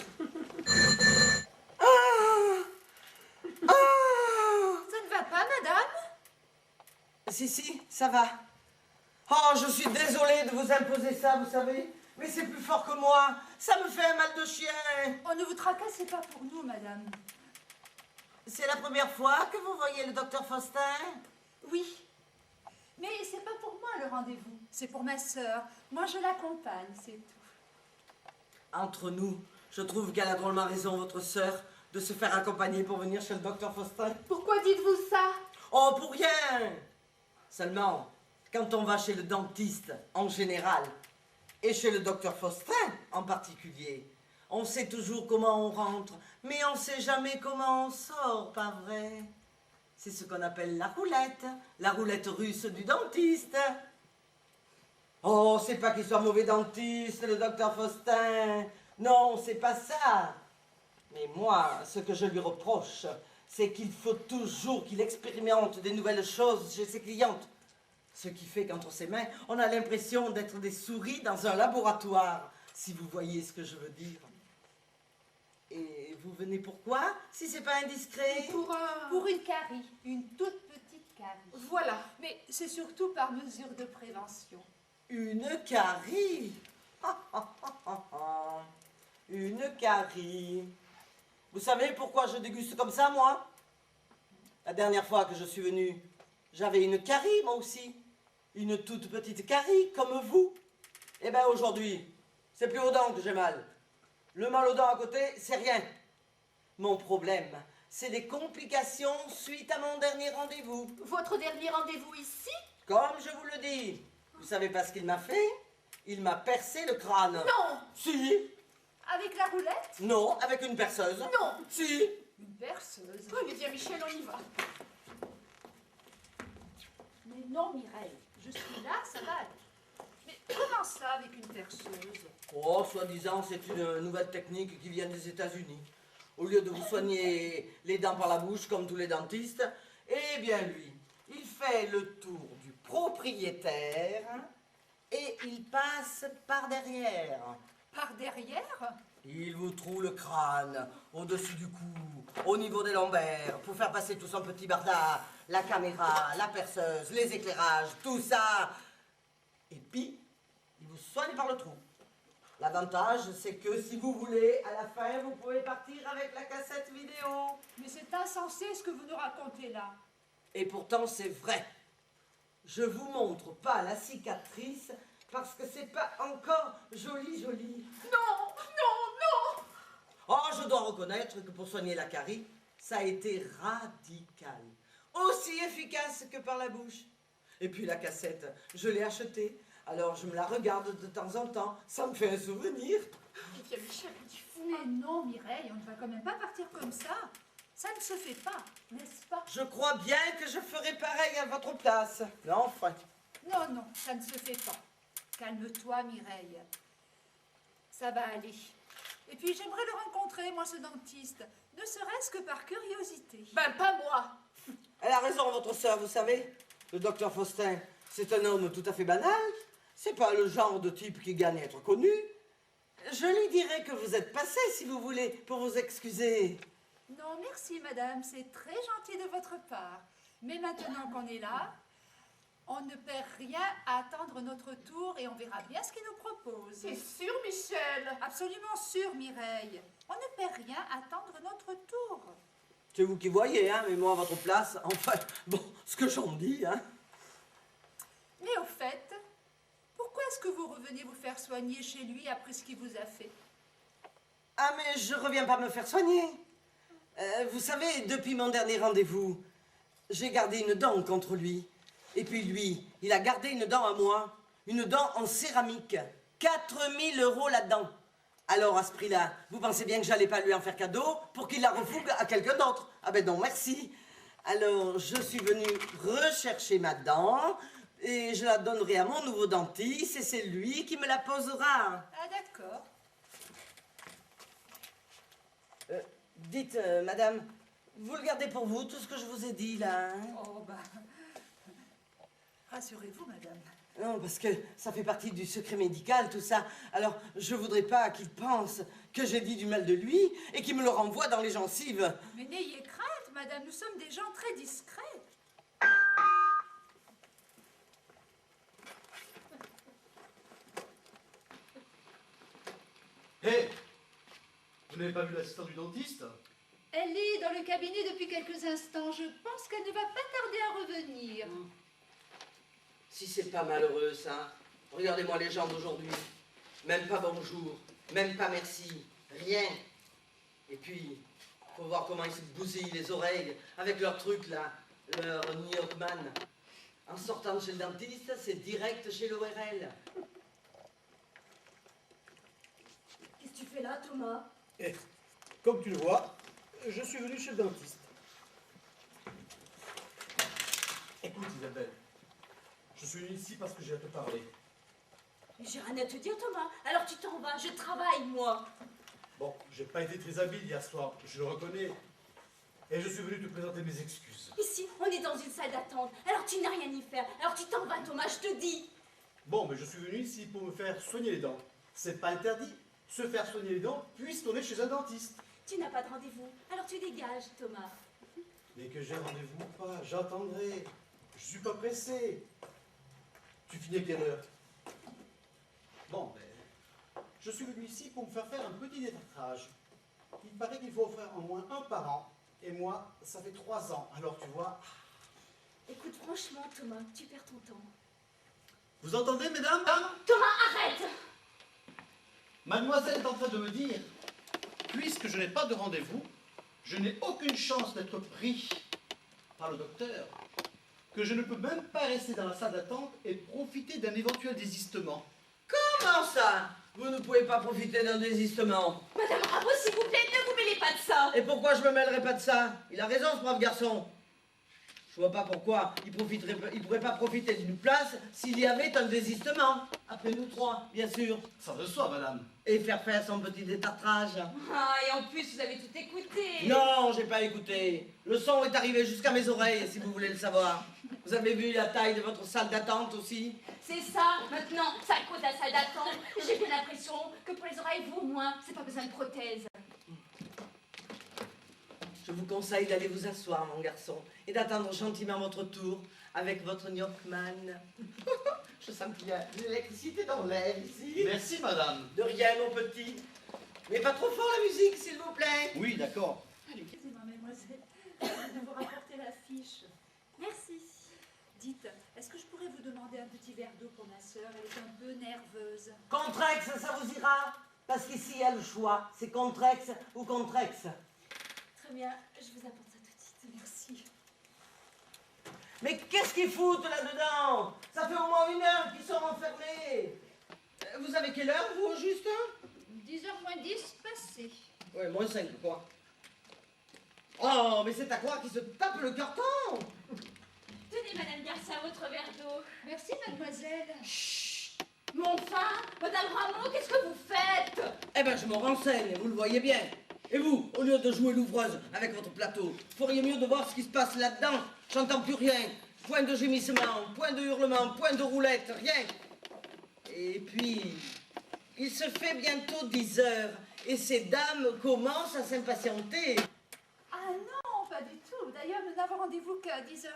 Ça ne va pas, madame? Si, ça va. Oh, je suis désolée de vous imposer ça, vous savez. Mais c'est plus fort que moi. Ça me fait un mal de chien. Oh, ne vous tracassez pas pour nous, madame. C'est la première fois que vous voyez le docteur Faustin? Oui. Mais c'est pas pour moi le rendez-vous. C'est pour ma sœur. Moi, je l'accompagne, c'est tout. Entre nous, je trouve qu'elle a drôlement raison, votre sœur, de se faire accompagner pour venir chez le docteur Faustin. Pourquoi dites-vous ça? Oh, pour rien! Seulement, quand on va chez le dentiste en général, et chez le docteur Faustin en particulier, on sait toujours comment on rentre, mais on sait jamais comment on sort, pas vrai? C'est ce qu'on appelle la roulette russe du dentiste. Oh, c'est pas qu'il soit mauvais dentiste, le docteur Faustin. Non, c'est pas ça. Mais moi, ce que je lui reproche, c'est qu'il faut toujours qu'il expérimente des nouvelles choses chez ses clientes. Ce qui fait qu'entre ses mains, on a l'impression d'être des souris dans un laboratoire, si vous voyez ce que je veux dire. Et vous venez pourquoi, si c'est pas indiscret? Pour une carie, une toute petite carie. Voilà, mais c'est surtout par mesure de prévention. Une carie. Une carie. Vous savez pourquoi je déguste comme ça, moi? La dernière fois que je suis venue, j'avais une carie, moi aussi. Une toute petite carie, comme vous. Eh bien, aujourd'hui, c'est plus aux dents que j'ai mal. Le mal aux dents à côté, c'est rien. Mon problème, c'est des complications suite à mon dernier rendez-vous. Votre dernier rendez-vous ici? Comme je vous le dis. Vous savez pas ce qu'il m'a fait? Il m'a percé le crâne. Non! Si. Avec la roulette? Non, avec une perceuse. Non! Si. Une perceuse? Oui, mais bien Michel, on y va. Mais non, Mireille, je suis là, ça va aller. Mais comment ça avec une perceuse? Oh, soi-disant, c'est une nouvelle technique qui vient des États-Unis. Au lieu de vous soigner les dents par la bouche comme tous les dentistes, eh bien lui, il fait le tour du propriétaire et il passe par derrière. Par derrière? Il vous troue le crâne, au-dessus du cou, au niveau des lombaires, pour faire passer tout son petit barda, la caméra, la perceuse, les éclairages, tout ça. Et puis, il vous soigne par le trou. L'avantage, c'est que si vous voulez, à la fin, vous pouvez partir avec la cassette vidéo. Mais c'est insensé ce que vous nous racontez là. Et pourtant, c'est vrai. Je vous montre pas la cicatrice parce que c'est pas encore joli. Non, non, non! Oh, je dois reconnaître que pour soigner la carie, ça a été radical. Aussi efficace que par la bouche. Et puis la cassette, je l'ai achetée. Alors je me la regarde de temps en temps. Ça me fait un souvenir. Bien Michel, on y va. Mais non, Mireille, on ne va quand même pas partir comme ça. Ça ne se fait pas, n'est-ce pas? Je crois bien que je ferai pareil à votre place. Mais enfin. Non, non, ça ne se fait pas. Calme-toi, Mireille. Ça va aller. Et puis j'aimerais le rencontrer, moi, ce dentiste. Ne serait-ce que par curiosité. Ben, pas moi. Elle a raison, votre sœur, vous savez. Le docteur Faustin, c'est un homme tout à fait banal. C'est pas le genre de type qui gagne à être connu. Je lui dirai que vous êtes passé, si vous voulez, pour vous excuser. Non, merci, madame, c'est très gentil de votre part. Mais maintenant qu'on est là, on ne perd rien à attendre notre tour et on verra bien ce qu'il nous propose. C'est sûr, Michel. Absolument sûr, Mireille. On ne perd rien à attendre notre tour. C'est vous qui voyez, hein, mais moi, à votre place, enfin, bon, ce que j'en dis, hein. Mais au fait, pourquoi est-ce que vous revenez vous faire soigner chez lui après ce qu'il vous a fait? Ah, mais je reviens pas me faire soigner. Vous savez, depuis mon dernier rendez-vous, j'ai gardé une dent contre lui. Et puis lui, il a gardé une dent à moi. Une dent en céramique. 4 000 € là-dedans. Alors, à ce prix-là, vous pensez bien que j'allais pas lui en faire cadeau pour qu'il la refougue à quelqu'un d'autre? Ah ben non, merci. Alors, je suis venue rechercher ma dent et je la donnerai à mon nouveau dentiste et c'est lui qui me la posera. Ah d'accord. Dites, madame, vous le gardez pour vous, tout ce que je vous ai dit, là, hein? Oh bah... Rassurez-vous, madame. Non, parce que ça fait partie du secret médical, tout ça. Alors, je voudrais pas qu'il pense que j'ai dit du mal de lui et qu'il me le renvoie dans les gencives. Mais n'ayez crainte, madame, nous sommes des gens très discrets. Hé, vous n'avez pas vu l'assistante du dentiste? Elle est dans le cabinet depuis quelques instants. Je pense qu'elle ne va pas tarder à revenir. Si c'est pas malheureux, ça. Regardez-moi les gens d'aujourd'hui. Même pas bonjour, même pas merci, rien. Et puis, faut voir comment ils se bousillent les oreilles avec leur truc, là, leur New Yorkman. En sortant de chez le dentiste, c'est direct chez l'ORL. Qu'est-ce que tu fais là, Thomas? Eh, comme tu le vois, je suis venu chez le dentiste. Écoute, Isabelle, je suis venu ici parce que j'ai à te parler. Mais j'ai rien à te dire, Thomas. Alors tu t'en vas, je travaille, moi. Bon, j'ai pas été très habile hier soir, je le reconnais. Et je suis venu te présenter mes excuses. Ici, on est dans une salle d'attente. Alors tu n'as rien y faire. Alors tu t'en vas, Thomas, je te dis. Bon, mais je suis venu ici pour me faire soigner les dents. C'est pas interdit. Se faire soigner les dents puisqu'on est chez un dentiste. Tu n'as pas de rendez-vous. Alors tu dégages, Thomas. Mais que j'ai rendez-vous ou pas, j'attendrai. Je suis pas pressé. Tu finis à quelle heure? Bon, ben, je suis venu ici pour me faire un petit détartrage. Il paraît qu'il faut en faire au moins un par an. Et moi, ça fait 3 ans. Alors tu vois... Écoute, franchement, Thomas, tu perds ton temps. Vous entendez, mesdames? Thomas, arrête! Mademoiselle est en train de me dire, puisque je n'ai pas de rendez-vous, je n'ai aucune chance d'être pris par le docteur, que je ne peux même pas rester dans la salle d'attente et profiter d'un éventuel désistement. Comment ça? Vous ne pouvez pas profiter d'un désistement. Madame Bravo, s'il vous plaît, ne vous mêlez pas de ça. Et pourquoi je me mêlerais pas de ça? Il a raison, ce brave garçon. Je vois pas pourquoi il pourrait pas profiter d'une place s'il y avait un désistement. Après nous trois, bien sûr. Ça de soi, madame. Et faire faire son petit détartrage. Ah, et en plus, vous avez tout écouté. Non, j'ai pas écouté. Le son est arrivé jusqu'à mes oreilles, si vous voulez le savoir. Vous avez vu la taille de votre salle d'attente aussi? C'est ça, maintenant, c'est à cause de la salle d'attente. J'ai bien l'impression que pour les oreilles, vous au moins, c'est pas besoin de prothèse. Je vous conseille d'aller vous asseoir, mon garçon, et d'attendre gentiment votre tour avec votre New Yorkman. Je sens qu'il y a de l'électricité dans l'air ici. Merci, madame. De rien, mon petit. Mais pas trop fort la musique, s'il vous plaît. Oui, d'accord. Excusez-moi, mademoiselle, de vous rapporter la fiche. Merci. Dites, est-ce que je pourrais vous demander un petit verre d'eau pour ma sœur? Elle est un peu nerveuse. Contrex, ça vous ira? Parce qu'ici, il y a le choix. C'est Contrex ou Contrex. Très bien, je vous apporte ça tout de suite. Merci. Mais qu'est-ce qu'ils foutent là-dedans? Ça fait au moins 1 heure qu'ils sont enfermés. Vous avez quelle heure, vous, au juste? 10h moins 10 passé. Ouais, moins 5, quoi. Oh, mais c'est à croire qu'ils se tapent le carton. Tenez, Madame Garcia, votre verre d'eau. Merci, mademoiselle. Mais enfin, Madame Rameau, qu'est-ce que vous faites? Eh ben, je me renseigne, vous le voyez bien. Et vous, au lieu de jouer l'ouvreuse avec votre plateau, feriez mieux de voir ce qui se passe là-dedans. J'entends plus rien. Point de gémissement, point de hurlement, point de roulette, rien. Et puis, il se fait bientôt 10 heures et ces dames commencent à s'impatienter. Ah non, pas du tout. D'ailleurs, nous n'avons rendez-vous qu'à 10h30.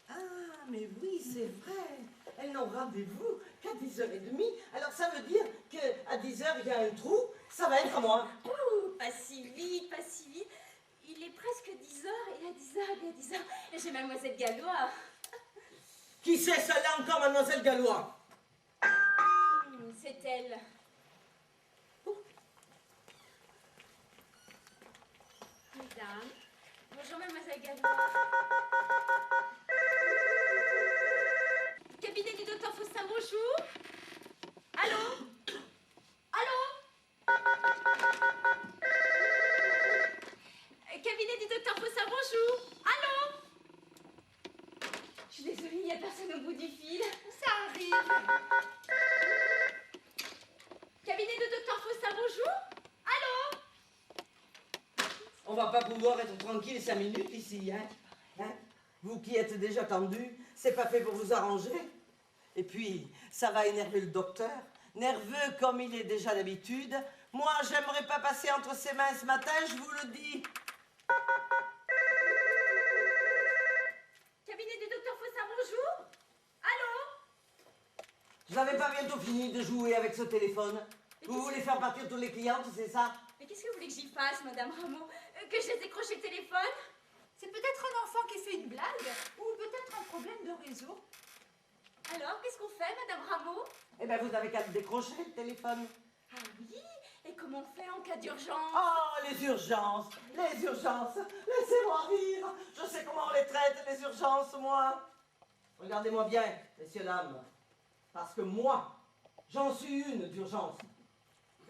Ah, mais oui, c'est vrai. Elles n'ont rendez-vous qu'à 10h30. Alors ça veut dire qu'à 10h, il y a un trou. Ça va être à moi. Ouh, pas si vite, pas si vite. Il est presque 10h et à 10h, j'ai Mademoiselle Gallois. Qui c'est celle-là encore, Mademoiselle Gallois? C'est elle. Mesdames, bonjour Mademoiselle Gallois. Cabinet du docteur Faustin, bonjour. Allô? Allô? Cabinet du docteur Faustin, bonjour. Allô? Je suis désolée, il n'y a personne au bout du fil. Ça arrive. Cabinet du docteur Faustin, bonjour. Allô? On va pas pouvoir être tranquille 5 minutes ici, hein? Vous qui êtes déjà tendu, c'est pas fait pour vous arranger. Et puis, ça va énerver le docteur. Nerveux comme il est déjà d'habitude. Moi, j'aimerais pas passer entre ses mains ce matin, je vous le dis. Cabinet du docteur Faustin, bonjour. Allô? Vous n'avez pas bientôt fini de jouer avec ce téléphone? Vous voulez faire partir toutes les clientes, c'est ça? Mais qu'est-ce que vous voulez que j'y fasse, Madame Rameau? Que je laisse décrocher le téléphone? C'est peut-être un enfant qui fait une blague ou peut-être un problème de réseau. Alors, qu'est-ce qu'on fait, Madame Rameau? Eh bien, vous avez qu'à le décrocher, le téléphone. Ah oui? Et comment on fait en cas d'urgence? Oh, les urgences! Les urgences! Laissez-moi rire! Je sais comment on les traite, les urgences, moi! Regardez-moi bien, messieurs, dames. Parce que moi, j'en suis une d'urgence.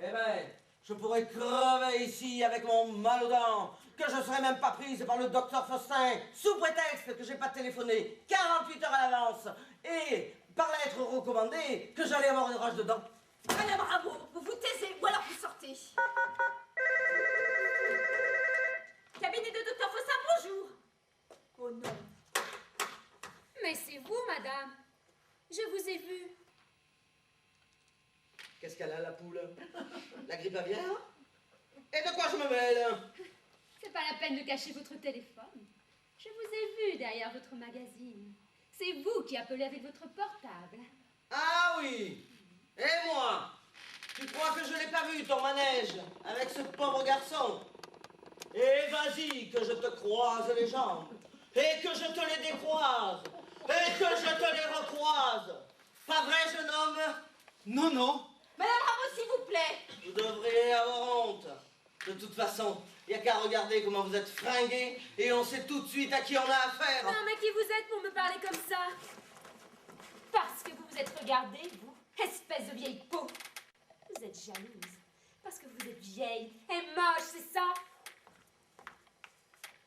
Eh ben, je pourrais crever ici avec mon mal aux dents, que je ne serais même pas prise par le docteur Faustin, sous prétexte que j'ai pas téléphoné 48 heures à l'avance, et par lettre recommandée que j'allais avoir une rage de dents. Madame Rameau, vous vous taisez ou alors vous sortez. Cabinet de docteur Faustin, bonjour. Oh non. Mais c'est vous, madame. Je vous ai vu. Qu'est-ce qu'elle a, la poule? La grippe aviaire? Et de quoi je me mêle? C'est pas la peine de cacher votre téléphone. Je vous ai vu derrière votre magazine. C'est vous qui appelez avec votre portable. Ah oui! Et moi? Tu crois que je l'ai pas vu, ton manège, avec ce pauvre garçon? Et vas-y, que je te croise les jambes, et que je te les décroise, et que je te les recroise. Pas vrai, jeune homme? Non, non. Madame Rameau, s'il vous plaît. Vous devriez avoir honte. De toute façon, il n'y a qu'à regarder comment vous êtes fringués, et on sait tout de suite à qui on a affaire. Non, mais qui vous êtes pour me parler comme ça? Parce que vous vous êtes regardé, vous, espèce de vieille peau. Vous êtes jalouse. Parce que vous êtes vieille et moche, c'est ça?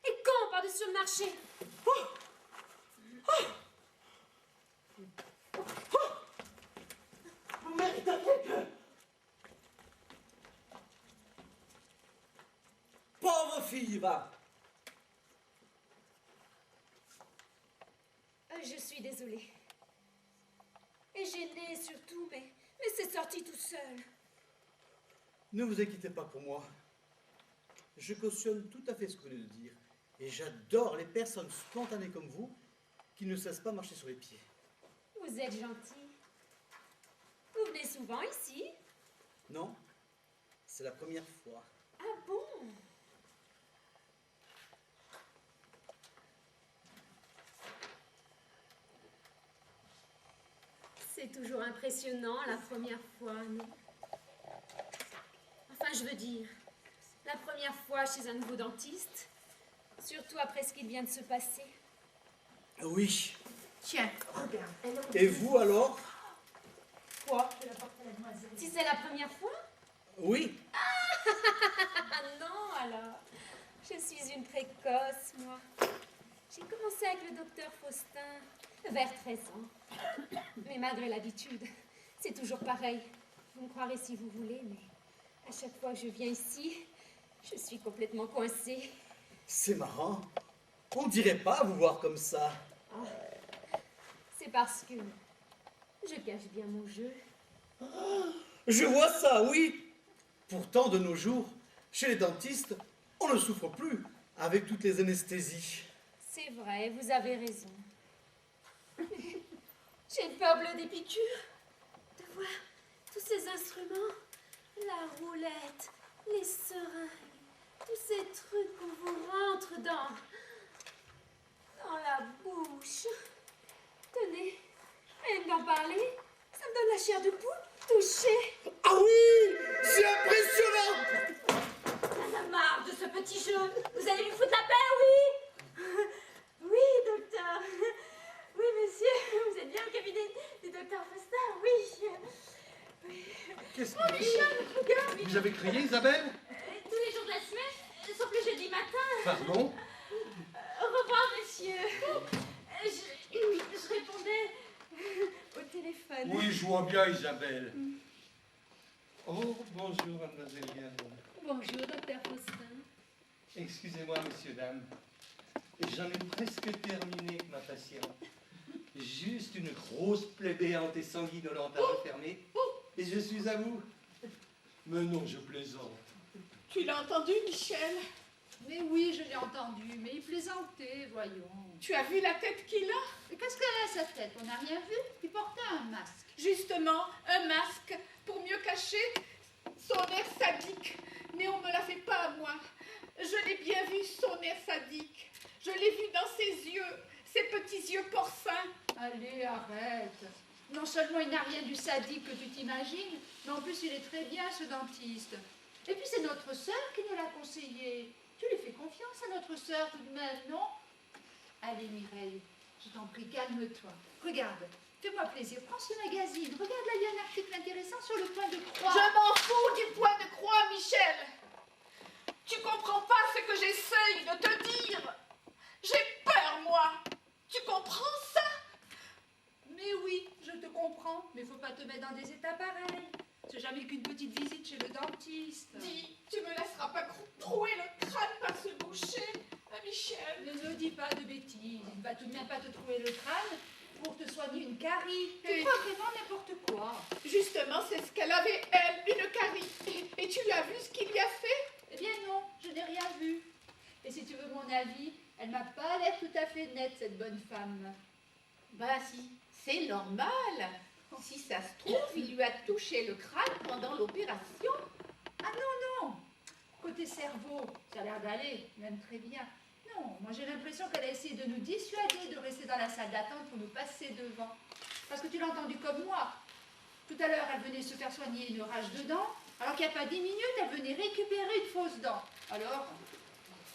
Et con par-dessus le marché. Vous mériteriez que... Pauvre fille, va. Je suis désolée. Et gênée surtout, mais c'est sorti tout seul. Ne vous inquiétez pas pour moi. Je cautionne tout à fait ce que vous venez de dire. Et j'adore les personnes spontanées comme vous qui ne cessent pas marcher sur les pieds. Vous êtes gentil. Vous venez souvent ici? Non, c'est la première fois. Ah bon? C'est toujours impressionnant la première fois, non? Enfin, je veux dire, la première fois chez un nouveau dentiste, surtout après ce qui vient de se passer. Oui. Tiens, regarde. Et vous alors? Quoi? Si c'est la première fois? Oui. Ah non, alors. Je suis une précoce, moi. J'ai commencé avec le docteur Faustin vers 13 ans. Mais malgré l'habitude, c'est toujours pareil. Vous me croirez si vous voulez, mais à chaque fois que je viens ici, je suis complètement coincée. C'est marrant. On ne dirait pas vous voir comme ça. C'est parce que je cache bien mon jeu. Je vois ça, oui. Pourtant, de nos jours, chez les dentistes, on ne souffre plus avec toutes les anesthésies. C'est vrai, vous avez raison. J'ai une peur bleue des piqûres. De voir tous ces instruments, la roulette, les seringues, tous ces trucs qu'on vous rentre dans la bouche. Tenez, rien que d'en parler, ça me donne la chair de poule. Toucher. Ah oui, c'est impressionnant. J'en ai marre de ce petit jeu. Vous allez lui foutre la paix, oui? Oui, docteur. Oui, monsieur, vous êtes bien au cabinet du docteur Faustin, oui. Qu'est-ce Oh, Michel, regarde. Vous avez crié, Isabelle? Tous les jours de la semaine, sauf le jeudi matin. Pardon? Au revoir, monsieur. Je répondais au téléphone. Oui, je vois bien, Isabelle. Oh, bonjour, mademoiselle Galland. Bonjour, docteur Faustin. Excusez-moi, messieurs, dames. J'en ai presque terminé avec ma patiente. Juste une grosse plaie béante et sanguinolente à refermer. Et je suis à vous. Mais non, je plaisante. Tu l'as entendu, Michel? Mais oui, je l'ai entendu, mais il plaisantait, voyons. Tu as vu la tête qu'il a? Mais qu'est-ce qu'elle a, sa tête? On n'a rien vu. Il portait un masque. Justement, un masque pour mieux cacher son air sadique. Mais on ne me la fait pas à moi. Je l'ai bien vu, son air sadique. Je l'ai vu dans ses yeux, ses petits yeux porcins. Allez, arrête. Non seulement il n'a rien du sadique que tu t'imagines, mais en plus il est très bien, ce dentiste. Et puis c'est notre sœur qui nous l'a conseillé. Tu lui fais confiance à notre sœur tout de même, non? Allez, Mireille, je t'en prie, calme-toi. Regarde, fais-moi plaisir, prends ce magazine. Regarde, là, il y a un article intéressant sur le point de croix. Je m'en fous du point de croix, Michel. Tu comprends pas ce que j'essaye de te dire. J'ai peur, moi. Tu comprends ça? Mais oui, je te comprends, mais faut pas te mettre dans des états pareils. C'est jamais qu'une petite visite chez le dentiste. Dis, tu me laisseras pas trouer le crâne par ce boucher, Michel? Ne dis pas de bêtises. Il ne va tout de même pas te trouver le crâne pour te soigner une carie. Tu crois vraiment n'importe quoi. Justement, c'est ce qu'elle avait, elle, une carie. Et tu l'as vu ce qu'il y a fait? Eh bien non, je n'ai rien vu. Et si tu veux mon avis, elle m'a pas l'air tout à fait nette, cette bonne femme. Bah si, c'est normal. Si ça se trouve, il lui a touché le crâne pendant l'opération. Ah non, non. Côté cerveau, ça a l'air d'aller, même très bien. Non, moi j'ai l'impression qu'elle a essayé de nous dissuader de rester dans la salle d'attente pour nous passer devant. Parce que tu l'as entendu comme moi. Tout à l'heure, elle venait se faire soigner une rage de dents, alors qu'il n'y a pas 10 minutes, elle venait récupérer une fausse dent. Alors...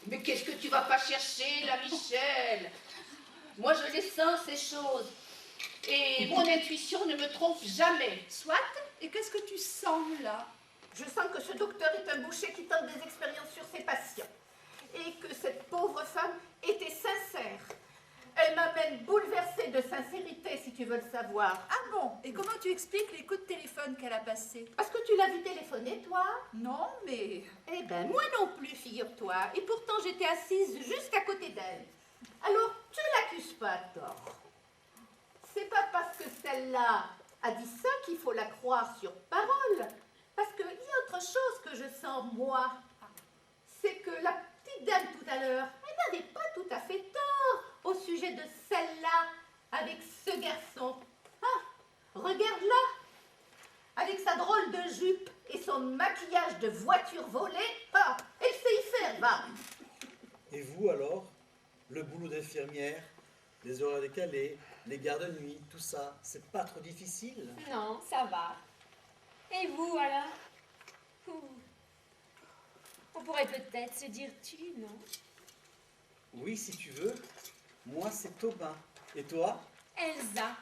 Mais qu'est-ce que tu vas pas chercher, là, Michel? Moi, je les sens, ces choses. Et mon intuition ne me trompe jamais. Soit. Et qu'est-ce que tu sens, là? Je sens que ce docteur est un boucher qui tente des expériences sur ses patients. Et que cette pauvre femme était sincère. Elle m'a même bouleversée de sincérité, si tu veux le savoir. Ah bon? Et comment tu expliques les coups de téléphone qu'elle a passés? Parce que tu l'as vu téléphoner, toi? Non, mais... Eh ben, moi non plus, figure-toi. Et pourtant, j'étais assise juste à côté d'elle. Alors, tu l'accuses pas, tort. C'est pas parce que celle-là a dit ça qu'il faut la croire sur parole. Parce qu'il y a autre chose que je sens, moi. C'est que la petite dame tout à l'heure, elle n'avait pas tout à fait tort au sujet de celle-là avec ce garçon. Ah, regarde-la, avec sa drôle de jupe et son maquillage de voiture volée. Ah, elle sait y faire, va. Et vous alors? Le boulot d'infirmière, les horaires décalés, les gardes de nuit, tout ça, c'est pas trop difficile? Non, ça va. Et vous, alors? On pourrait peut-être se dire tu, non? Oui, si tu veux. Moi, c'est Tobin. Et toi? Elsa.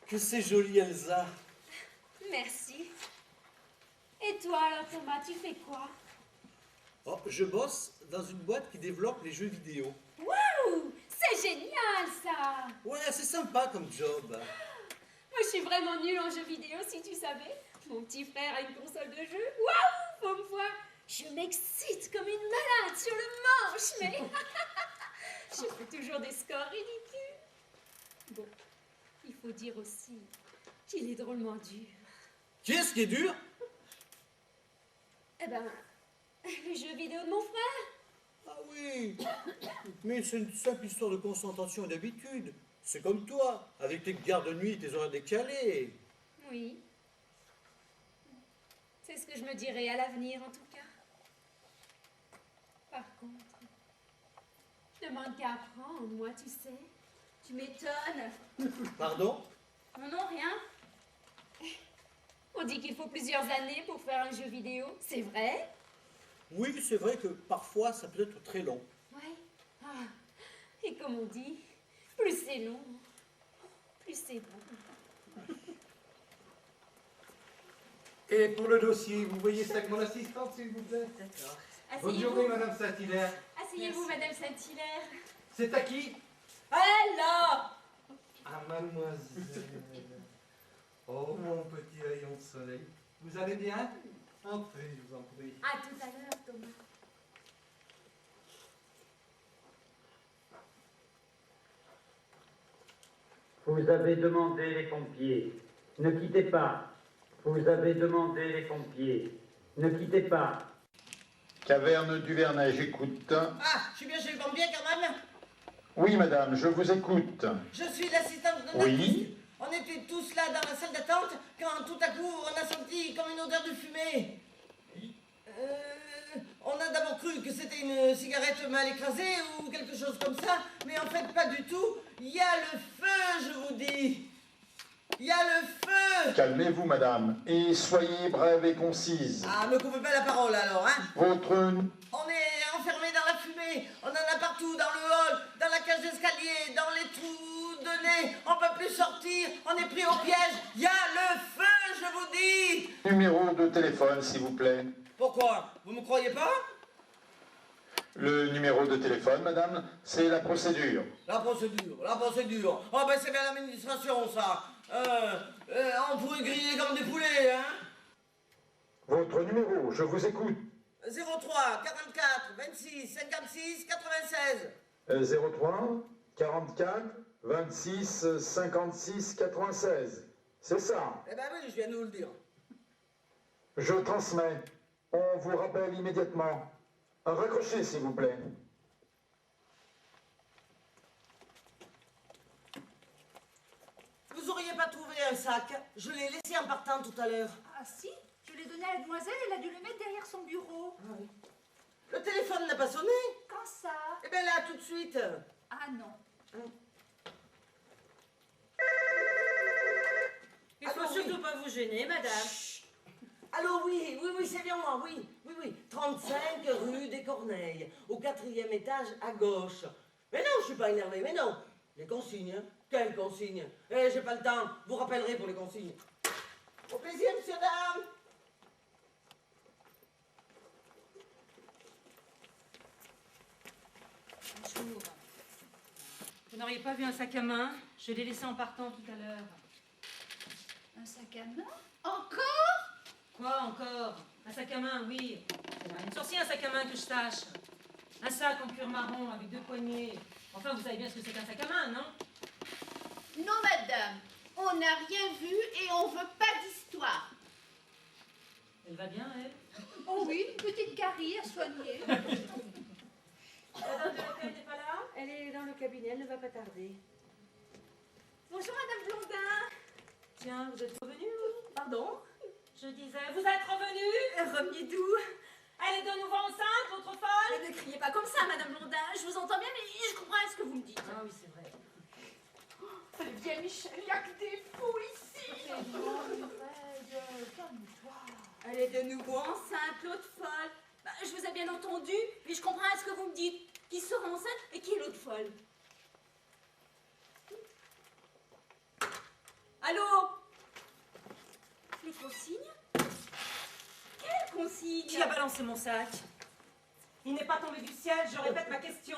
Que c'est joli, Elsa. Merci. Et toi, alors, Thomas, tu fais quoi? Oh, je bosse dans une boîte qui développe les jeux vidéo. Waouh! C'est génial, ça! Ouais, c'est sympa comme job. Moi, je suis vraiment nulle en jeux vidéo, si tu savais. Mon petit frère a une console de jeu. Waouh! Faut me voir. Je m'excite comme une malade sur le manche, mais... je fais toujours des scores ridicules. Bon, il faut dire aussi qu'il est drôlement dur. Qu'est-ce qui est dur? Eh ben, les jeux vidéo de mon frère. Ah oui. Mais c'est une simple histoire de concentration et d'habitude. C'est comme toi, avec tes gardes de nuit et tes horaires décalés. Oui. C'est ce que je me dirai à l'avenir, en tout cas. Par contre, je demande qu'à apprendre, moi, tu sais. Tu m'étonnes. Pardon? Non, non, rien. On dit qu'il faut plusieurs années pour faire un jeu vidéo. C'est vrai? Oui, c'est vrai que parfois ça peut être très long. Ouais. Ah. Et comme on dit, plus c'est long, plus c'est bon. Et pour le dossier, vous voyez ça avec mon assistante, s'il vous plaît? D'accord. Bonne journée, Madame Saint-Hilaire. Asseyez-vous, Madame Saint-Hilaire. C'est à qui? Elle, là. À mademoiselle. Oh, mon petit rayon de soleil. Vous allez bien? Entrez, je vous en prie. À tout à l'heure, Thomas. Vous avez demandé les pompiers. Ne quittez pas. Vous avez demandé les pompiers. Ne quittez pas. Caverne du Vernet, j'écoute. Ah, je suis bien chez le pompier quand même. Oui, madame, je vous écoute. Je suis l'assistante de Oui. Natalie. On était tous là dans la salle d'attente quand tout à coup on a senti comme une odeur de fumée. On a d'abord cru que c'était une cigarette mal écrasée ou quelque chose comme ça, mais en fait pas du tout. Il y a le feu, je vous dis. Il y a le feu. Calmez-vous, madame, et soyez brève et concise. Ah, me coupez pas la parole alors, hein. Votre... On est enfermés dans la fumée, on en a partout, dans le hall, dans la cage d'escalier, dans les trous de nez, on peut plus sortir, on est pris au piège, il y a le feu, je vous dis. Numéro de téléphone, s'il vous plaît. Pourquoi? Vous me croyez pas? Le numéro de téléphone, madame, c'est la procédure. La procédure, la procédure. Oh ben c'est bien l'administration ça. On pourrait griller comme des poulets, hein. Votre numéro, je vous écoute. 03 44 26 56 96. 03 44 26 56 96. C'est ça. Eh ben oui, je viens de vous le dire. Je transmets. On vous rappelle immédiatement. Raccrochez, s'il vous plaît. Vous auriez pas trouvé un sac? Je l'ai laissé en partant tout à l'heure. Ah si, je l'ai donné à la demoiselle, elle a dû le mettre derrière son bureau. Ah oui. Le téléphone n'a pas sonné? Quand ça? Eh bien là, tout de suite. Ah non. Il faut Allô, surtout oui. pas vous gêner, madame. Allô, oui, c'est bien moi, oui. 35 rue des Corneilles, au 4e étage à gauche. Mais non, je suis pas énervé, mais non. Les consignes, hein. Quelles consignes? Eh, j'ai pas le temps, vous rappellerez pour les consignes. Au plaisir, monsieur, dame. Bonjour. Vous n'auriez pas vu un sac à main? Je l'ai laissé en partant tout à l'heure. Un sac à main? Encore? Quoi encore? Un sac à main, oui. Une sorcière, un sac à main que je sache. Un sac en cuir marron avec 2 poignées. Enfin, vous savez bien ce que c'est qu'un sac à main, non? Non, madame. On n'a rien vu et on veut pas d'histoire. Elle va bien, elle? Oh oui, une petite carie à soigner. La dame de l'accueil n'est pas là? Elle est dans le cabinet, elle ne va pas tarder. Bonjour, Madame Blondin. Tiens, vous êtes revenue, vous? Pardon? Je disais, vous êtes revenue? Revenez d'où? Elle est de nouveau enceinte, votre folle? Ne criez pas comme ça, Madame Blondin. Je vous entends bien, mais je comprends ce que vous me dites. Ah oui, c'est vrai. Viens, Michel, il n'y a que des fous ici. Elle est de nouveau enceinte, l'autre folle. Bah, je vous ai bien entendu, mais je comprends ce que vous me dites. Qui sera enceinte et qui est l'autre folle? Allô? Les consignes? Quelles consignes? Qui a balancé mon sac? Il n'est pas tombé du ciel, je répète ma question.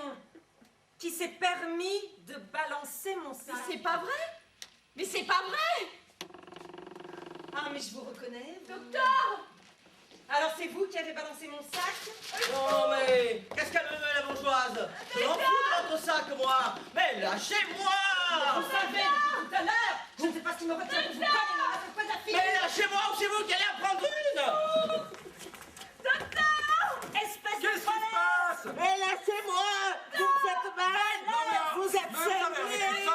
Qui s'est permis de balancer mon sac? Mais c'est pas vrai! Mais c'est pas vrai! Ah, mais je vous reconnais. Docteur! Alors c'est vous qui avez balancé mon sac? Non mais, qu'est-ce qu'elle me veut la bourgeoise? Je m'en fous de votre sac, moi. Mais lâchez-moi! Vous savez, depuis tout à l'heure, je ne sais pas ce qui me retient pour vous connaître, mais pas de la fille. Mais lâchez-moi ou c'est vous qui allez en prendre une! Espèce de Qu'est-ce qui se colère! passe? Mais lâchez-moi! Vous me faites mal! Vous êtes servi!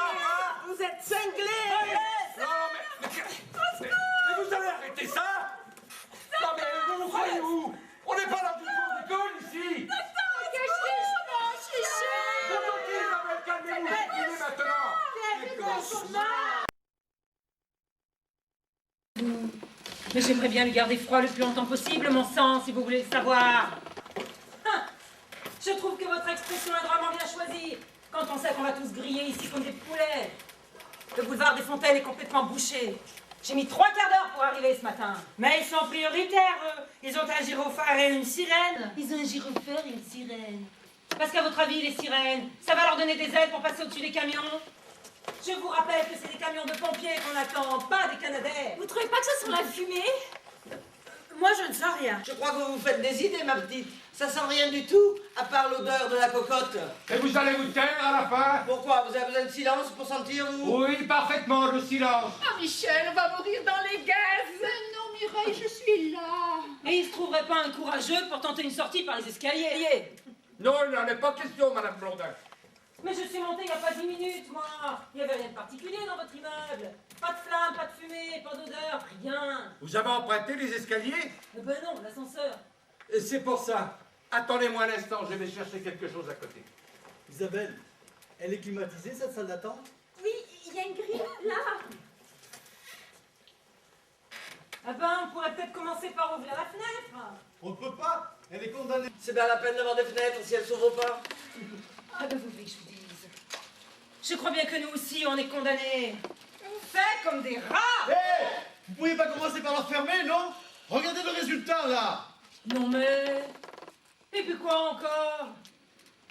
Mais j'aimerais bien lui garder froid le plus longtemps possible, mon sang, si vous voulez le savoir. Hein. Je trouve que votre expression est vraiment bien choisie, quand on sait qu'on va tous griller ici comme des poulets. Le boulevard des Fontaines est complètement bouché. J'ai mis 3 quarts d'heure pour arriver ce matin. Mais ils sont prioritaires, eux. Ils ont un gyrophare et une sirène. Ils ont un gyrophare et une sirène. Parce qu'à votre avis, les sirènes, ça va leur donner des ailes pour passer au-dessus des camions? Je vous rappelle que c'est des camions de pompiers qu'on attend, pas des Canadair. Vous trouvez pas que ça sent la fumée? Moi, je ne sens rien. Je crois que vous vous faites des idées, ma petite. Ça sent rien du tout, à part l'odeur de la cocotte. Et vous allez vous taire à la fin? Pourquoi? Vous avez besoin de silence pour sentir, vous? Oui, parfaitement, le silence. Ah, Michel, on va mourir dans les gaz. Mais non, Mireille, je suis là. Et il se trouverait pas un courageux pour tenter une sortie par les escaliers? Non, il n'en est pas question, Madame Blondin. Mais je suis montée il n'y a pas 10 minutes, moi. Il n'y avait rien de particulier dans votre immeuble. Pas de flamme, pas de fumée, pas d'odeur, rien. Vous avez emprunté les escaliers? Ben non, l'ascenseur. C'est pour ça. Attendez-moi un instant, je vais chercher quelque chose à côté. Isabelle, elle est climatisée, cette salle d'attente? Oui, il y a une grille là. Ah ben, on pourrait peut-être commencer par ouvrir la fenêtre. On ne peut pas, elle est condamnée. C'est bien la peine d'avoir des fenêtres si elles s'ouvrent pas. Ah ben, vous voulez que je vous dise? Je crois bien que nous aussi, on est condamnés. Fait comme des rats. Hé, vous pourriez pas commencer par la fermer, non? Regardez le résultat, là. Non mais... Et puis quoi encore?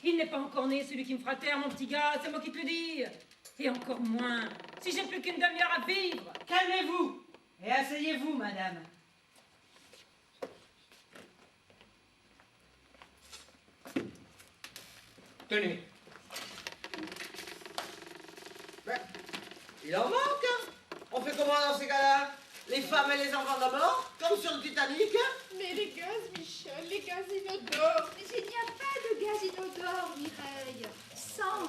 Il n'est pas encore né, celui qui me fera taire, mon petit gars, c'est moi qui te le dis. Et encore moins, si j'ai plus qu'une demi-heure à vivre. Calmez-vous et asseyez-vous, madame. Tenez. Ben, il en manque, hein. On fait comment dans ces cas-là? Les femmes et les enfants d'abord, comme sur le Titanic? Mais les gaz, Michel, les gaz inodores. Mais il n'y a pas de gaz inodore, Mireille. Sans.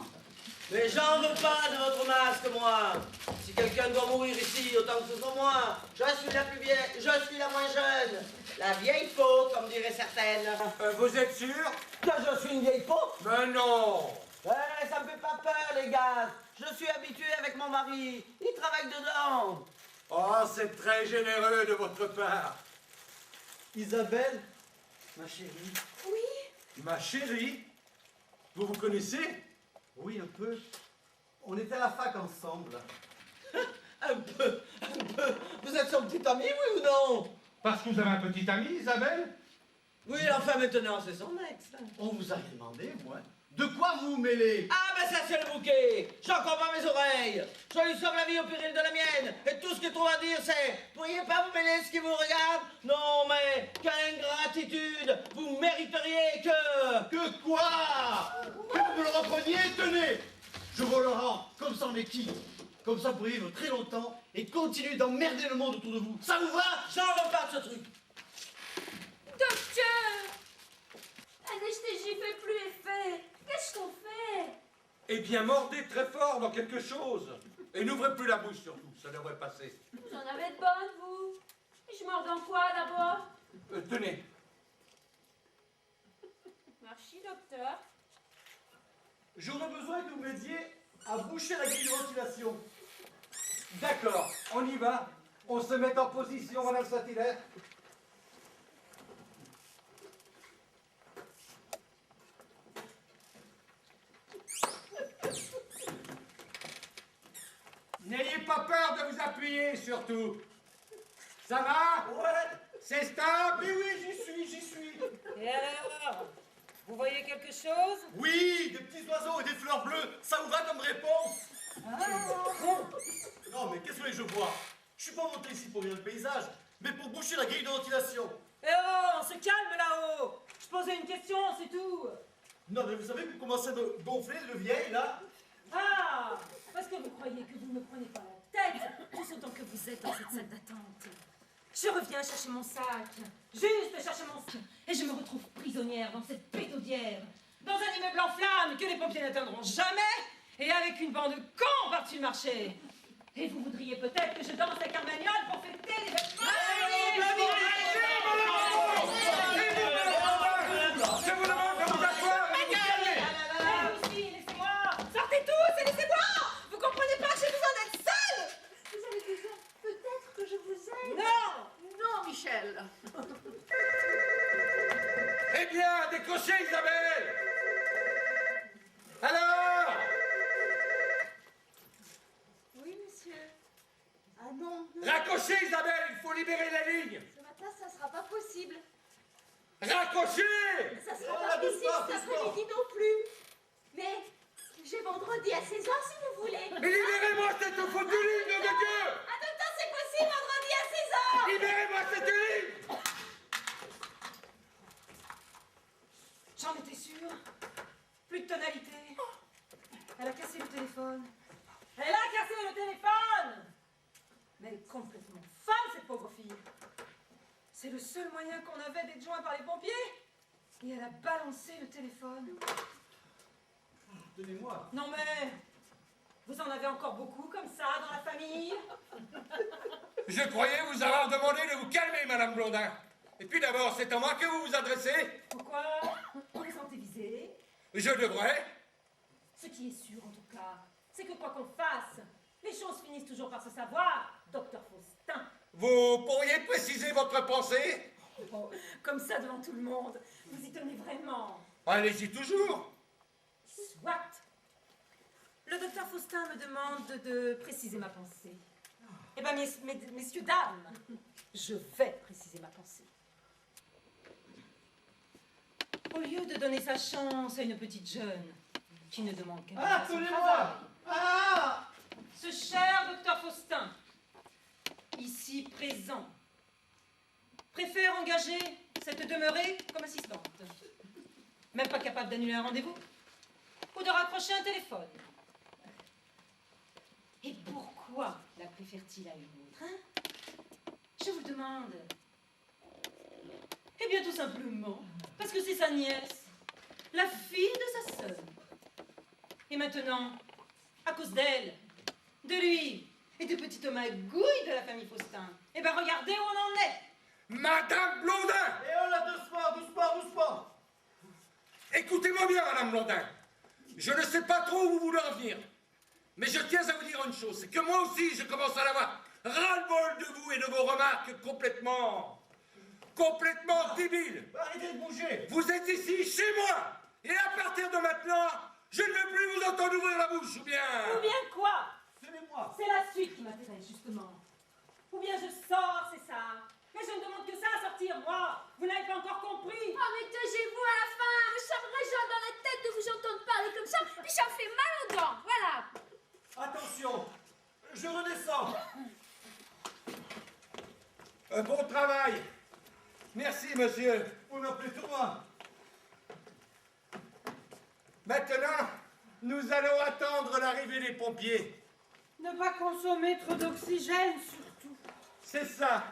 Mais j'en veux pas de votre masque, moi. Si quelqu'un doit mourir ici, autant que ce soit moi. Je suis la plus vieille, je suis la moins jeune. La vieille faux, comme diraient certaines. Vous êtes sûr? Que je suis une vieille faux? Mais non. Ça me fait pas peur, les gaz. Je suis habitué avec mon mari. Il travaille dedans. Oh, c'est très généreux de votre part. Isabelle, ma chérie. Ma chérie, vous vous connaissez? Oui, un peu. On était à la fac ensemble. Un peu. Vous êtes son petit ami, oui ou non? Parce que vous avez un petit ami, Isabelle? Oui, enfin maintenant, c'est son ex. On vous a rien demandé, moi. De quoi vous vous mêlez? Ah, ben ça, c'est le bouquet. J'en comprends mes oreilles. Je lui sauve la vie au péril de la mienne. Et tout ce qu'il trouve à dire, c'est: pourriez pas vous mêler ce qui vous regarde? Non, mais quelle ingratitude. Vous mériteriez que... Que quoi? Que vous me le repreniez? Tenez, je vous le rends. Comme ça, on est qui? Comme ça, vous pourrez vivre très longtemps et continuer d'emmerder le monde autour de vous. Ça vous va? J'en veux pas de ce truc. Docteur, anesthésie fait plus effet. Qu'est-ce qu'on fait? Eh bien, mordez très fort dans quelque chose. Et n'ouvrez plus la bouche surtout, ça devrait passer. Vous en avez de bonnes, vous? Je mords dans quoi d'abord? Tenez. Merci, docteur. J'aurais besoin que vous m'aidiez à boucher la grille de ventilation. D'accord, on y va. On se met en position, Madame Saint-Hilaire. N'ayez pas peur de vous appuyer, surtout. Ça va? Ouais. C'est stable? Mais oui, j'y suis. Et alors? Vous voyez quelque chose? Oui, des petits oiseaux et des fleurs bleues. Ça vous va comme réponse? Non, mais qu'est-ce que je vois? Je suis pas monté ici pour voir le paysage, mais pour boucher la grille de ventilation. Eh oh, on se calme là-haut. Je posais une question, c'est tout. Non, mais vous savez que vous commencez à gonfler le vieil, là? Ah, parce que vous croyez que vous ne me prenez pas la tête, tout autant que vous êtes dans cette salle d'attente. Je reviens chercher mon sac, juste chercher mon sac, et je me retrouve prisonnière dans cette pétaudière, dans un immeuble en flammes que les pompiers n'atteindront jamais, et avec une bande de cons par-dessus le marché. Et vous voudriez peut-être que je danse la carmagnole pour fêter les vêtements. Je vous demande de vous asseoir et de vous calmer. Laissez-moi, sortez tous et laissez-moi. Vous comprenez pas que j'ai besoin décroché, Isabelle! Alors? Oui, monsieur. Ah non, non. Raccrochez, Isabelle, il faut libérer la ligne! Ce matin, ça sera pas possible. Raccrochez! Ça sera pas possible cet après-midi non plus. Mais j'ai vendredi à 16h si vous voulez. Mais libérez-moi cette foutue ligne de Dieu! En même temps, c'est possible vendredi à 16h. Libérez-moi cette ligne! J'en étais sûre. Plus de tonalité. Elle a cassé le téléphone. Elle a cassé le téléphone! Mais elle est complètement folle, cette pauvre fille. C'est le seul moyen qu'on avait d'être joint par les pompiers. Et elle a balancé le téléphone. Tenez-moi. Non mais, vous en avez encore beaucoup comme ça dans la famille? Je croyais vous avoir demandé de vous calmer, Madame Blondin. Et puis d'abord, c'est à moi que vous vous adressez. Pourquoi? Vous vous sentez visé? Je devrais. Ce qui est sûr en tout cas, c'est que quoi qu'on fasse, les choses finissent toujours par se savoir, docteur Faustin. Vous pourriez préciser votre pensée? Oh, comme ça devant tout le monde, vous y tenez vraiment? Allez-y toujours. Soit. Le docteur Faustin me demande de préciser ma pensée. Eh bien, messieurs, dames, je vais préciser ma pensée. Au lieu de donner sa chance à une petite jeune qui ne demande qu'à Ah, son tenez-moi! travail, Ah! ce cher docteur Faustin, ici présent, préfère engager cette demeurée comme assistante. Même pas capable d'annuler un rendez-vous ou de raccrocher un téléphone. Et pourquoi la préfère-t-il à une autre, hein? Je vous demande. Eh bien, tout simplement, parce que c'est sa nièce, la fille de sa sœur. Et maintenant, à cause d'elle, de lui et des petites magouilles de la famille Faustin, eh bien, regardez où on en est. Madame Blondin! Et oh là, doucement, doucement, doucement! Écoutez-moi bien, Madame Blondin. Je ne sais pas trop où vous voulez en venir. Mais je tiens à vous dire une chose, c'est que moi aussi, je commence à l'avoir ras-le-bol de vous et de vos remarques complètement débiles. Arrêtez de bouger! Vous êtes ici, chez moi. Et à partir de maintenant, je ne veux plus vous entendre ouvrir la bouche, ou bien... Ou bien quoi? Tenez-moi! C'est la suite qui m'intéresse, justement. Ou bien je sors, c'est ça. Mais je ne demande que ça à sortir, moi. Vous n'avez pas encore compris. Oh, mais taisez-vous à la fin. Ça me résonne dans la tête de vous entendre parler comme ça. Puis ça me fait mal aux dents. Voilà. Attention! Je redescends! Bon travail. Merci, monsieur. Vous m'appelez Thomas! Maintenant, nous allons attendre l'arrivée des pompiers. Ne pas consommer trop d'oxygène, surtout. C'est ça.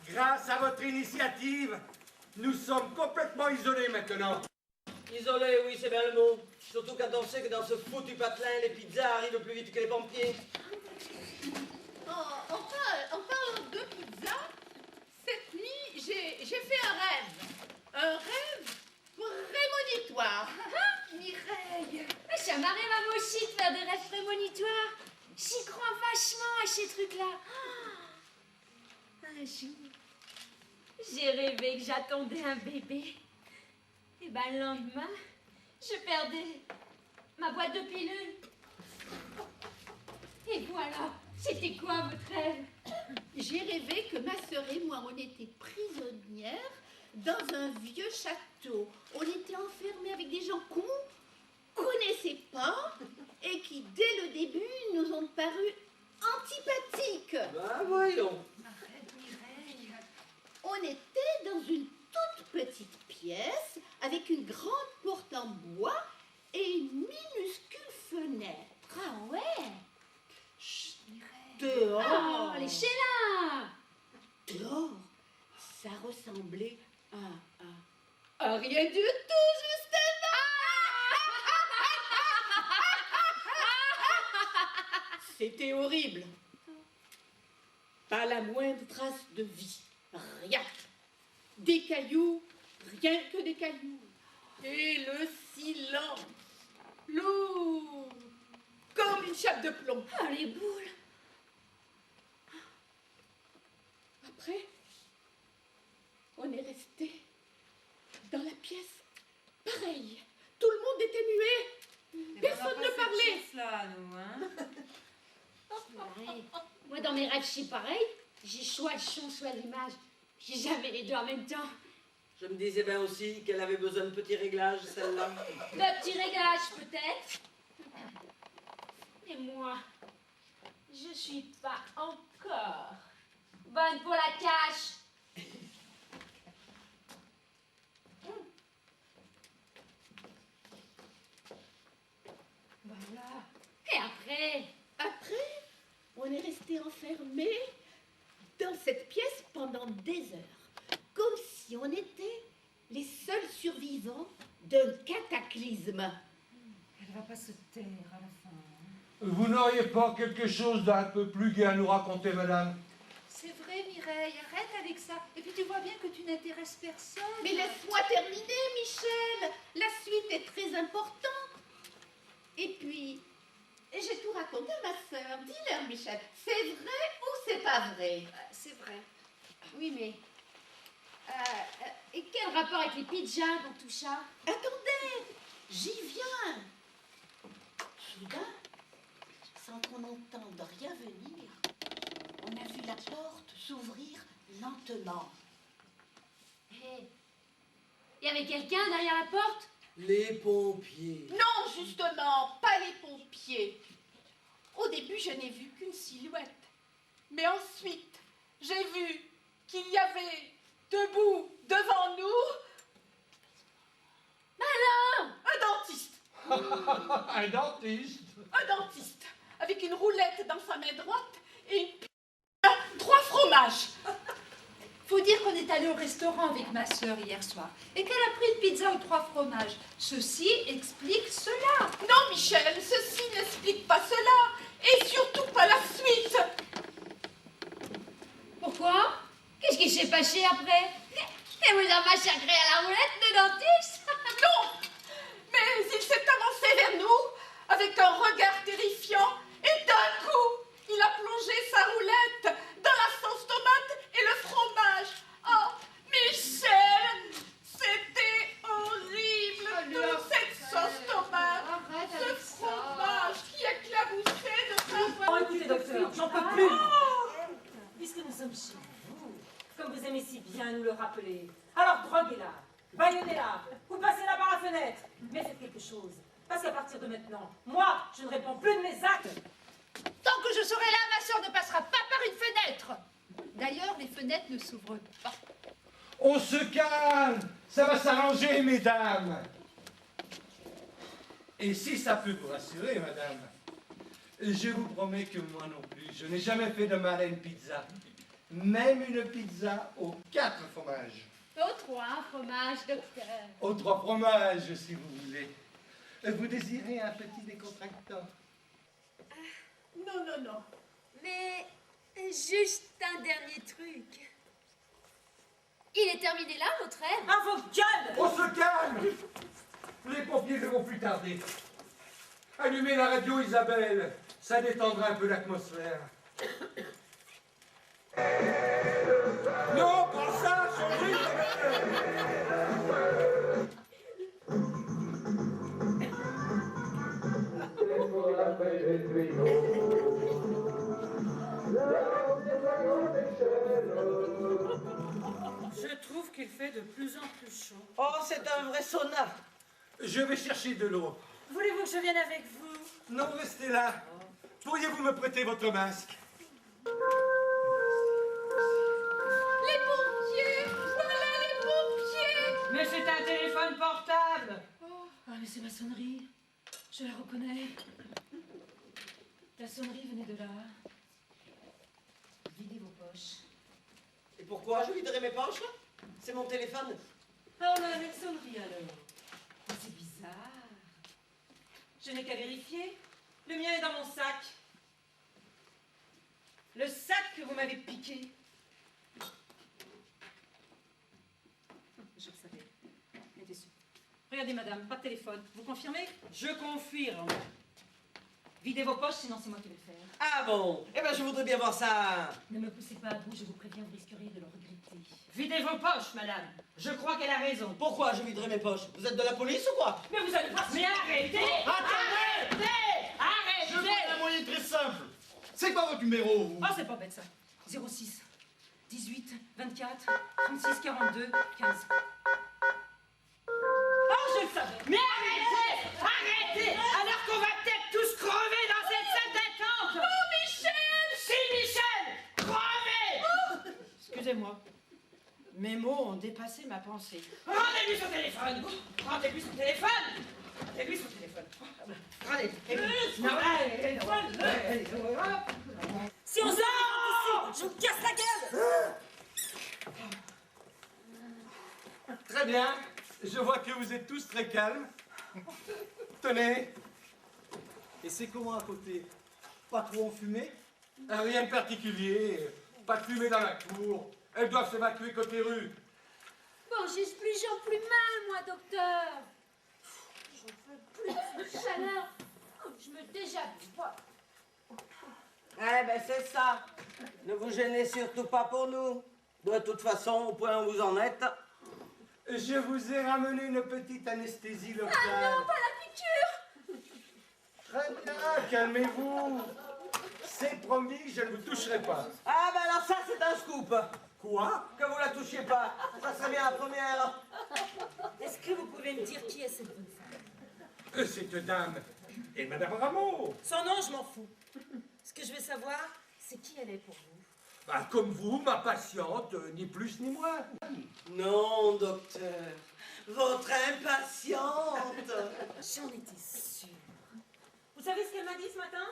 Grâce à votre initiative, nous sommes complètement isolés maintenant. Isolé, oui, c'est bien le mot. Surtout quand on sait que dans ce foutu patelin, les pizzas arrivent plus vite que les pompiers. En parlant de pizza, cette nuit, j'ai fait un rêve. Un rêve prémonitoire. Mireille, ça m'arrive à moi aussi de faire des rêves prémonitoires. J'y crois vachement à ces trucs-là. Un jour, j'ai rêvé que j'attendais un bébé. Et ben le lendemain, je perdais ma boîte de pilules. Et voilà, c'était quoi votre rêve? J'ai rêvé que ma sœur et moi, on était prisonnières dans un vieux château. On était enfermés avec des gens qu'on connaissait pas et qui, dès le début, nous ont paru antipathiques. Ben voyons. Arrête, Mireille. On était dans une toute petite pièce avec une grande porte en bois et une minuscule fenêtre. Ah ouais? Chut, Mireille. Dehors. Oh, les chélins! Dehors, ça ressemblait à rien du tout, justement. C'était horrible. Pas la moindre trace de vie. Rien. Des cailloux, rien que des cailloux. Et le silence. Lourd. Comme une chape de plomb. Oh, les boules! Après, on est resté dans pas, nous, hein. Ouais. Moi, dans mes rêves, je suis pareil. J'ai soit le chant, soit l'image. J'ai jamais les deux en même temps. Je me disais bien aussi qu'elle avait besoin de petits réglages, celle-là. De petits réglages, peut-être. Mais moi, je suis pas encore bonne pour la cache. Voilà. Et après? Après, on est resté enfermés dans cette pièce pendant des heures, comme si on était les seuls survivants d'un cataclysme. Elle va pas se taire à la fin. Vous n'auriez pas quelque chose d'un peu plus gai à nous raconter, madame? C'est vrai, Mireille, arrête avec ça. Et puis tu vois bien que tu n'intéresses personne. Mais laisse-moi terminer, Michel. La suite est très importante. Et puis, j'ai tout raconté à ma sœur. Dis-leur, Michel, c'est vrai ou c'est pas vrai? C'est vrai. Oui, mais... et quel rapport avec les pizzas dans tout ça? Attendez, j'y viens. Soudain, sans qu'on entende rien venir, on a vu la porte s'ouvrir lentement. Hé, y avait quelqu'un derrière la porte? Les pompiers. Non, justement, pas les pompiers. Au début, je n'ai vu qu'une silhouette. Mais ensuite, j'ai vu qu'il y avait debout devant nous un dentiste. Un dentiste? Un dentiste, avec une roulette dans sa main droite et une 3 fromages. Faut dire qu'on est allé au restaurant avec ma sœur hier soir et qu'elle a pris une pizza aux 3 fromages. Ceci explique cela. Non, Michel, ceci n'explique pas cela. Et surtout pas la suite. Pourquoi? Qu'est-ce qui s'est passé après? Et vous a massacré à la roulette, le dentiste? Non, mais il s'est avancé vers nous avec un regard terrifiant et d'un coup, il a plongé sa roulette dans la sauce tomate et le fromage. Oh, Michel, c'était horrible, toute cette sauce tomate, ce fromage qui éclaboussait de sa Oh, écoutez, docteur, j'en peux plus. Puisque nous sommes chez vous, comme vous aimez si bien nous le rappeler, alors droguez-la, baïonnez-la, ou passez-la par la fenêtre. Mais faites quelque chose, parce qu'à partir de maintenant, moi, je ne réponds plus de mes actes. Tant que je serai là, ma sœur ne passera pas par une fenêtre. D'ailleurs, les fenêtres ne s'ouvrent pas. On se calme! Ça va s'arranger, mesdames! Et si ça peut vous rassurer, madame, je vous promets que moi non plus, je n'ai jamais fait de mal à une pizza. Même une pizza aux 4 fromages. Aux 3 fromages, docteur. Aux 3 fromages, si vous voulez. Vous désirez un petit décontractant? Non, non, non. Mais juste un dernier truc. Il est terminé là, votre rêve? À vos gueules! On se calme! Les pompiers ne vont plus tarder. Allumez la radio, Isabelle. Ça détendra un peu l'atmosphère. Non, pas ça, changez! Je trouve qu'il fait de plus en plus chaud. Oh, c'est un vrai sauna. Je vais chercher de l'eau. Voulez-vous que je vienne avec vous? Non, restez là. Pourriez-vous me prêter votre masque? Les pompiers! Voilà les pompiers! Mais c'est un téléphone portable. Ah, mais c'est ma sonnerie. Je la reconnais. La sonnerie venait de là. Videz vos poches. Et pourquoi je viderai mes poches? C'est mon téléphone. Ah, on a une sonnerie alors. Oh, c'est bizarre. Je n'ai qu'à vérifier. Le mien est dans mon sac. Le sac que vous m'avez piqué. Je le savais. J'étais sûre. Regardez, madame, pas de téléphone. Vous confirmez? Je confirme. Videz vos poches, sinon c'est moi qui vais le faire. Ah bon? Eh ben, je voudrais bien voir ça. Ne me poussez pas à bout, je vous préviens, vous risqueriez de le regretter. Videz vos poches, madame. Je crois qu'elle a raison. Pourquoi je viderai mes poches? Vous êtes de la police ou quoi? Mais vous allez voir. Mais arrêtez! Attendez! Arrêtez! C'est quoi votre numéro, vous? Oh, c'est pas bête ça. 06 18 24 36 42 15. Oh, je le savais. Mais arrêtez! Arrêtez! Alors qu'on va peut-être tous crever dans cette salle d'attente! Oh, Michel! Si, Michel! Crevez! Excusez-moi. Mes mots ont dépassé ma pensée. Rendez-lui son téléphone! Rendez-lui son téléphone! Rendez-lui son téléphone! Rendez-lui! Si on sort d'ici, je vous casse la gueule. Très bien. Je vois que vous êtes tous très calmes. Tenez. Et c'est comment à côté? Pas trop en fumée? Rien de particulier. Pas de fumée dans la cour. Elles doivent s'évacuer côté rue. Bon, j'en plus mal, moi, docteur. J'en veux plus de chaleur. Je me déshabille pas. Eh ben c'est ça. Ne vous gênez surtout pas pour nous. De toute façon, au point où vous en êtes. Je vous ai ramené une petite anesthésie locale. Ah non, pas la piqûre! Très bien, calmez-vous. C'est promis, je ne vous toucherai pas. Ah ben alors ça, c'est un scoop. Quoi? Que vous la touchiez pas. Ça serait bien la première. Est-ce que vous pouvez me dire qui est cette bonne femme? Cette dame est Madame Rameau. Son nom, je m'en fous. Ce que je veux savoir, c'est qui elle est pour vous. Bah, comme vous, ma patiente, ni plus ni moins. Non, docteur. Votre impatiente. J'en étais sûre. Vous savez ce qu'elle m'a dit ce matin?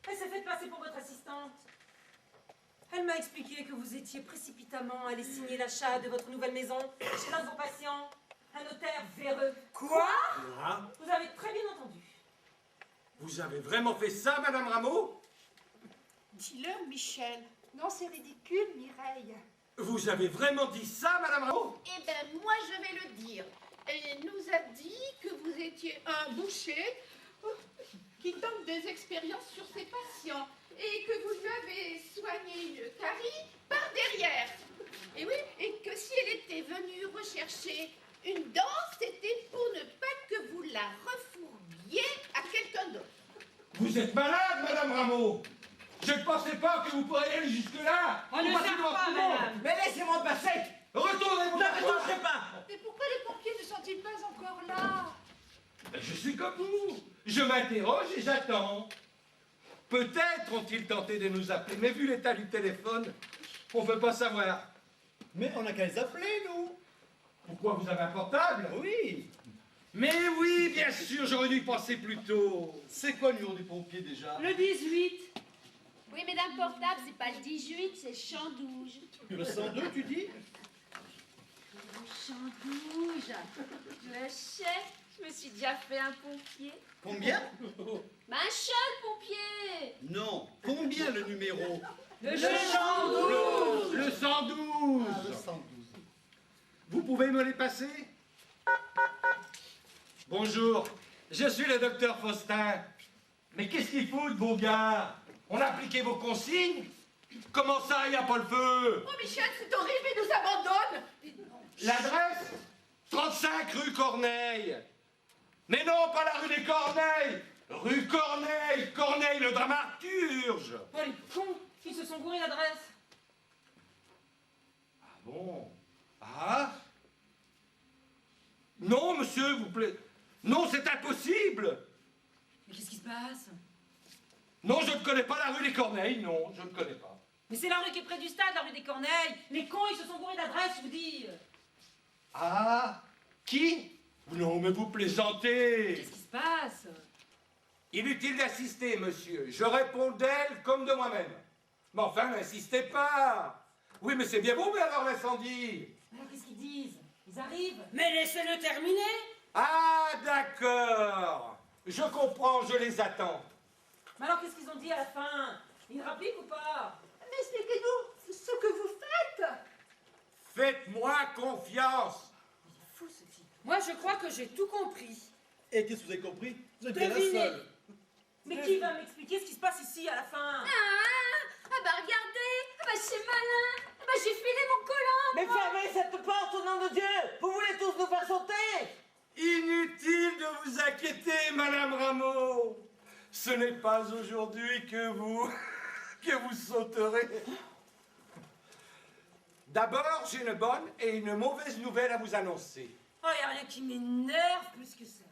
Elle s'est fait passer pour votre assistante. Elle m'a expliqué que vous étiez précipitamment allé signer l'achat de votre nouvelle maison chez l'un de vos patients, un notaire véreux. Quoi? Vous avez très bien entendu. Vous avez vraiment fait ça, Madame Rameau? Dis-leur, Michel. Non, c'est ridicule, Mireille. Vous avez vraiment dit ça, Madame Rameau? Eh ben, moi, je vais le dire. Elle nous a dit que vous étiez un boucher qui tente des expériences sur ses patients et que vous lui avez soigné une carie par derrière. Et oui, et que si elle était venue rechercher une dent, c'était pour ne pas que vous la refourbiez à quelqu'un d'autre. Vous êtes malade, Madame Rameau. Je ne pensais pas que vous pourriez aller jusque-là. On ne ferme pas, madame. Mais laissez-moi passer. Retournez-vous. Ne me touchez pas. Mais pourquoi les pompiers ne sont-ils pas encore là? Ben, je suis comme vous. Je m'interroge et j'attends. Peut-être ont-ils tenté de nous appeler, mais vu l'état du téléphone, on ne veut pas savoir. Mais on n'a qu'à les appeler, nous. Pourquoi vous avez un portable? Oui. Mais oui, bien sûr, j'aurais dû y penser plus tôt. C'est quoi le numéro du pompier déjà? Le 18. Oui, mais d'un portable, c'est pas le 18, c'est Chandouge. Le 102, tu dis? Chandouge. Je sais, je me suis déjà fait un pompier. Combien? Ben, un seul pompier. Non. Combien le numéro? Le 112. Le 112. Ah, le 112. Vous pouvez me les passer? Bonjour, je suis le docteur Faustin. Mais qu'est-ce qu'ils foutent, vos gars? On a appliqué vos consignes? Comment ça, il n'y a pas le feu? Oh, Michel, c'est horrible, il nous abandonne. L'adresse? 35 rue Corneille. Mais non, pas la rue des Corneilles. Rue Corneille, Corneille le dramaturge. Oh, les cons, ils se sont gourés l'adresse. Ah bon? Ah? Non, monsieur, vous plaît. Non, c'est impossible. Mais qu'est-ce qui se passe? Non, je ne connais pas la rue des Corneilles, non, je ne connais pas. Mais c'est la rue qui est près du stade, la rue des Corneilles. Les cons, ils se sont gourés d'adresse, je vous dis. Ah? Qui? Non, mais vous plaisantez. Qu'est-ce qui se passe? Inutile d'insister, monsieur. Je réponds d'elle comme de moi-même. Mais enfin, n'insistez pas. Oui, mais c'est bien beau, mais alors l'incendie. Alors qu'est-ce qu'ils disent? Ils arrivent. Mais laissez-le terminer. Ah, d'accord. Je comprends, je les attends. Mais alors qu'est-ce qu'ils ont dit à la fin? Ils rappliquent ou pas? Mais expliquez-nous ce que vous faites. Faites-moi confiance. Il est fou, ce type. Moi, je crois que j'ai tout compris. Et qu'est-ce que vous avez compris? Vous êtes bien la Devinez. seule. Mais qui va m'expliquer ce qui se passe ici à la fin? Ah bah regardez, ah bah c'est malin, ah bah j'ai filé mon collant. Mais fermez cette porte au nom de Dieu. Vous voulez tous nous faire sauter? Inutile de vous inquiéter, Madame Rameau. Ce n'est pas aujourd'hui que vous... que vous sauterez. D'abord, j'ai une bonne et une mauvaise nouvelle à vous annoncer. Oh, y a rien qui m'énerve plus que ça.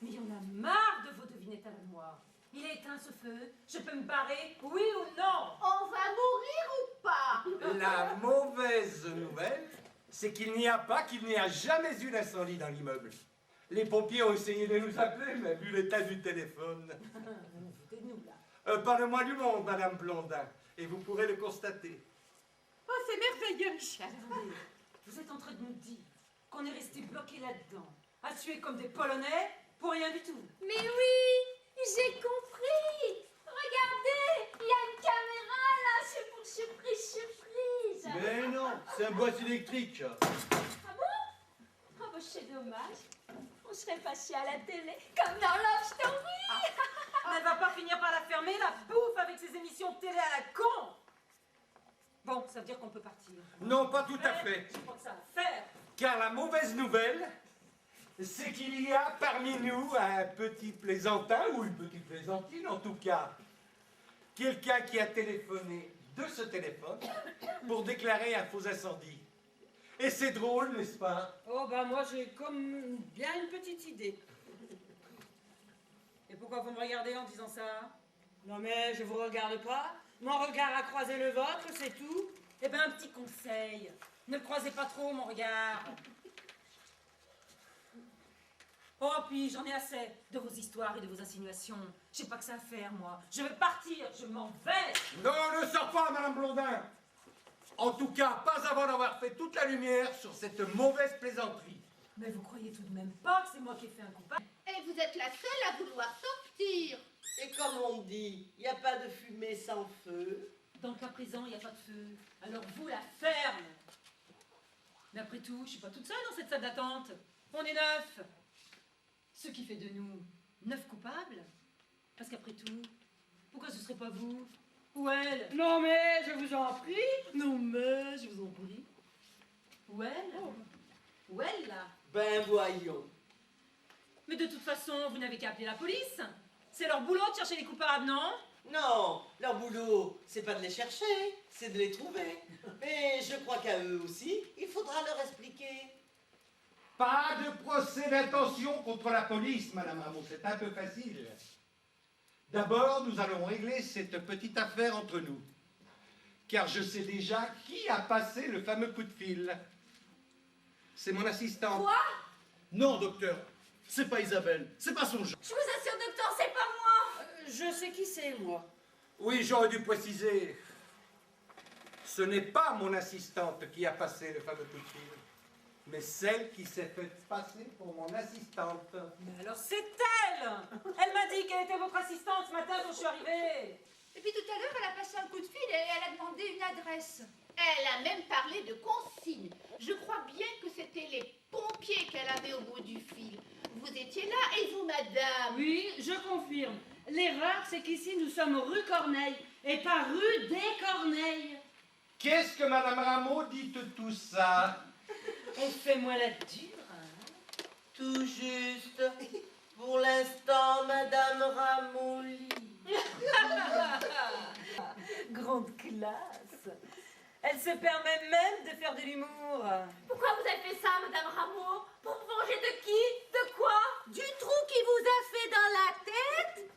Mais y en a marre de vos devinettes à la moi. Il est éteint ce feu, je peux me barrer, oui ou non? On va mourir ou pas? La mauvaise nouvelle, c'est qu'il n'y a jamais eu d'incendie dans l'immeuble. Les pompiers ont essayé de nous appeler, mais vu l'état du téléphone... Foutez-nous là. Pas le moins du monde, Madame Blondin, et vous pourrez le constater. Oh, c'est merveilleux, Michel. Attendez, vous êtes en train de nous dire qu'on est resté bloqué là-dedans, à tuer comme des Polonais, pour rien du tout. Mais oui, j'ai compris. Regardez, il y a une caméra là, c'est pour surprise. Mais non, c'est un boîte électrique. Ah bon? Oh bah c'est dommage. On serait passé à la télé, comme dans Love Story. Elle va pas finir par la fermer, la bouffe, avec ses émissions de télé à la con. Bon, ça veut dire qu'on peut partir. Non, pas tout à fait. Je crois que ça va faire. Car la mauvaise nouvelle, c'est qu'il y a parmi nous un petit plaisantin, ou une petite plaisantine en tout cas, quelqu'un qui a téléphoné de ce téléphone pour déclarer un faux incendie. Et c'est drôle, n'est-ce pas? Oh, bah moi, j'ai comme bien une petite idée. Et pourquoi vous me regardez en disant ça? Non, mais je vous regarde pas. Mon regard a croisé le vôtre, c'est tout. Eh ben, un petit conseil. Ne le croisez pas trop, mon regard. Oh, puis j'en ai assez de vos histoires et de vos insinuations. J'ai pas que ça à faire, moi. Je veux partir, je m'en vais. Non, ne sors pas, Madame Blondin. En tout cas, pas avant d'avoir fait toute la lumière sur cette mauvaise plaisanterie. Mais vous croyez tout de même pas que c'est moi qui ai fait un coupable? Et vous êtes la seule à vouloir sortir. Et comme on dit, il n'y a pas de fumée sans feu. Dans le cas présent, il n'y a pas de feu. Alors vous, la ferme. Mais après tout, je suis pas toute seule dans cette salle d'attente. On est 9. Ce qui fait de nous 9 coupables. Parce qu'après tout, pourquoi ce serait pas vous ou elle? Non, mais je vous en prie. Non mais, je vous en prie. Ou elle? Ou elle, là? Ben voyons. Mais de toute façon, vous n'avez qu'à appeler la police. C'est leur boulot de chercher les coupables, non? Non, leur boulot, c'est pas de les chercher, c'est de les trouver. Et je crois qu'à eux aussi, il faudra leur expliquer. Pas de procès d'intention contre la police, Madame Rameau, c'est un peu facile. D'abord, nous allons régler cette petite affaire entre nous. Car je sais déjà qui a passé le fameux coup de fil. C'est mon assistante. Quoi? Non, docteur, c'est pas Isabelle, c'est pas son genre. Je vous assure, docteur, c'est pas moi. Je sais qui c'est, moi. Oui, j'aurais dû préciser. Ce n'est pas mon assistante qui a passé le fameux coup de fil, mais celle qui s'est fait passer pour mon assistante. Mais alors c'est elle. Elle m'a dit qu'elle était votre assistante ce matin quand je suis arrivée. Et puis tout à l'heure, elle a passé un coup de fil et elle a demandé une adresse. Elle a même parlé de consignes. Je crois bien que c'était les pompiers qu'elle avait au bout du fil. Vous étiez là et vous, madame? Oui, je confirme. L'erreur, c'est qu'ici, nous sommes rue Corneille et pas rue des Corneilles. Qu'est-ce que Madame Rameau dit de tout ça? On fait moins la dure, hein? Tout juste. Pour l'instant, Madame Ramouli. Grande classe. Elle se permet même de faire de l'humour. Pourquoi vous avez fait ça, Madame Rameau? Pour vous venger de qui? De quoi? Du trou qui vous a fait dans la tête?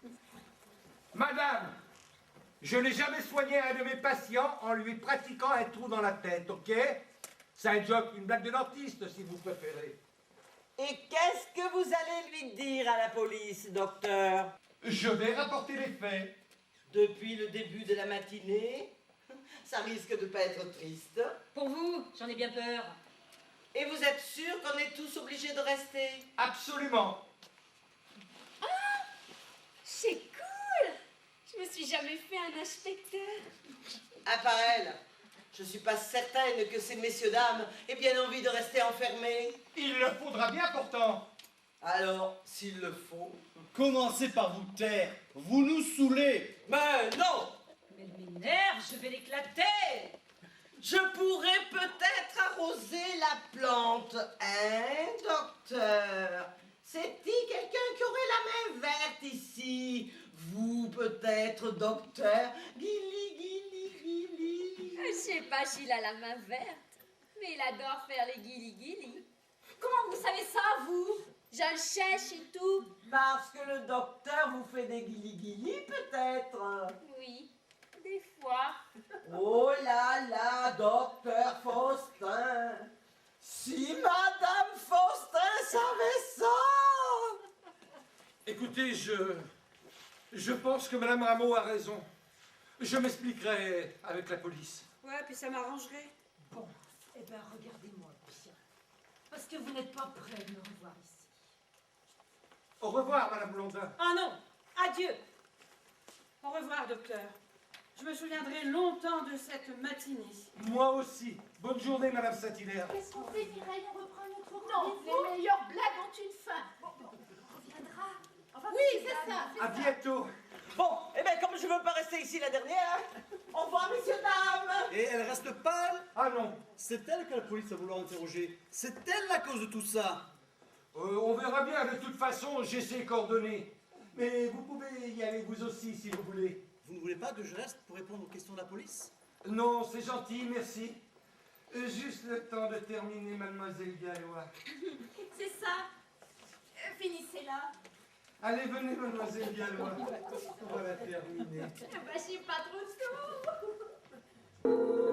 Madame, je n'ai jamais soigné un de mes patients en lui pratiquant un trou dans la tête, ok? C'est un joke, une blague de dentiste, si vous préférez. Et qu'est-ce que vous allez lui dire à la police, docteur? Je vais rapporter les faits. Depuis le début de la matinée, ça risque de pas être triste. Pour vous, j'en ai bien peur. Et vous êtes sûr qu'on est tous obligés de rester? Absolument. C'est cool. Je me suis jamais fait un inspecteur. À part elle, je suis pas certaine que ces messieurs-dames aient bien envie de rester enfermés. Il le faudra bien pourtant. Alors, s'il le faut... Commencez par vous taire, vous nous saoulez. Mais non! Mais elle m'énerve, je vais l'éclater. Je pourrais peut-être arroser la plante, hein, docteur? C'est-il quelqu'un qui aurait la main verte ici? Vous, peut-être? peut-être, docteur. Guili, guili, guili. Je sais pas s'il a la main verte, mais il adore faire les guili-guili. Comment vous savez ça, vous? Je le cherche et tout. Parce que le docteur vous fait des guili-guili, peut-être. Oui, des fois. Oh là là, docteur Faustin. Si Madame Faustin savait ça. Écoutez, je pense que Madame Rameau a raison. Je m'expliquerai avec la police. Ouais, puis ça m'arrangerait. Bon, eh bien, regardez-moi bien. Parce que vous n'êtes pas prêt de me revoir ici. Au revoir, Madame Blondin. Ah non, adieu. Au revoir, docteur. Je me souviendrai longtemps de cette matinée. Moi aussi. Bonne journée, Madame Saint-Hilaire. Qu'est-ce qu'on fait, Mireille? On reprend notre Non, rendez-vous. les meilleures blagues ont une fin. Bon, on reviendra. Enfin, Oui, c'est ça. À bientôt. Bon, eh bien, comme je ne veux pas rester ici la dernière, au revoir, messieurs, dames. Et elle reste pâle. Ah non. C'est elle que la police a voulu interroger. C'est elle la cause de tout ça. On verra bien. De toute façon, j'ai ses coordonnées. Mais vous pouvez y aller vous aussi, si vous voulez. Vous ne voulez pas que je reste pour répondre aux questions de la police? Non, c'est gentil, merci. Juste le temps de terminer, Mademoiselle Gallois. C'est ça. Finissez-la. Allez, venez, Mademoiselle Gallois. On va la terminer. Bah, j'ai pas trop de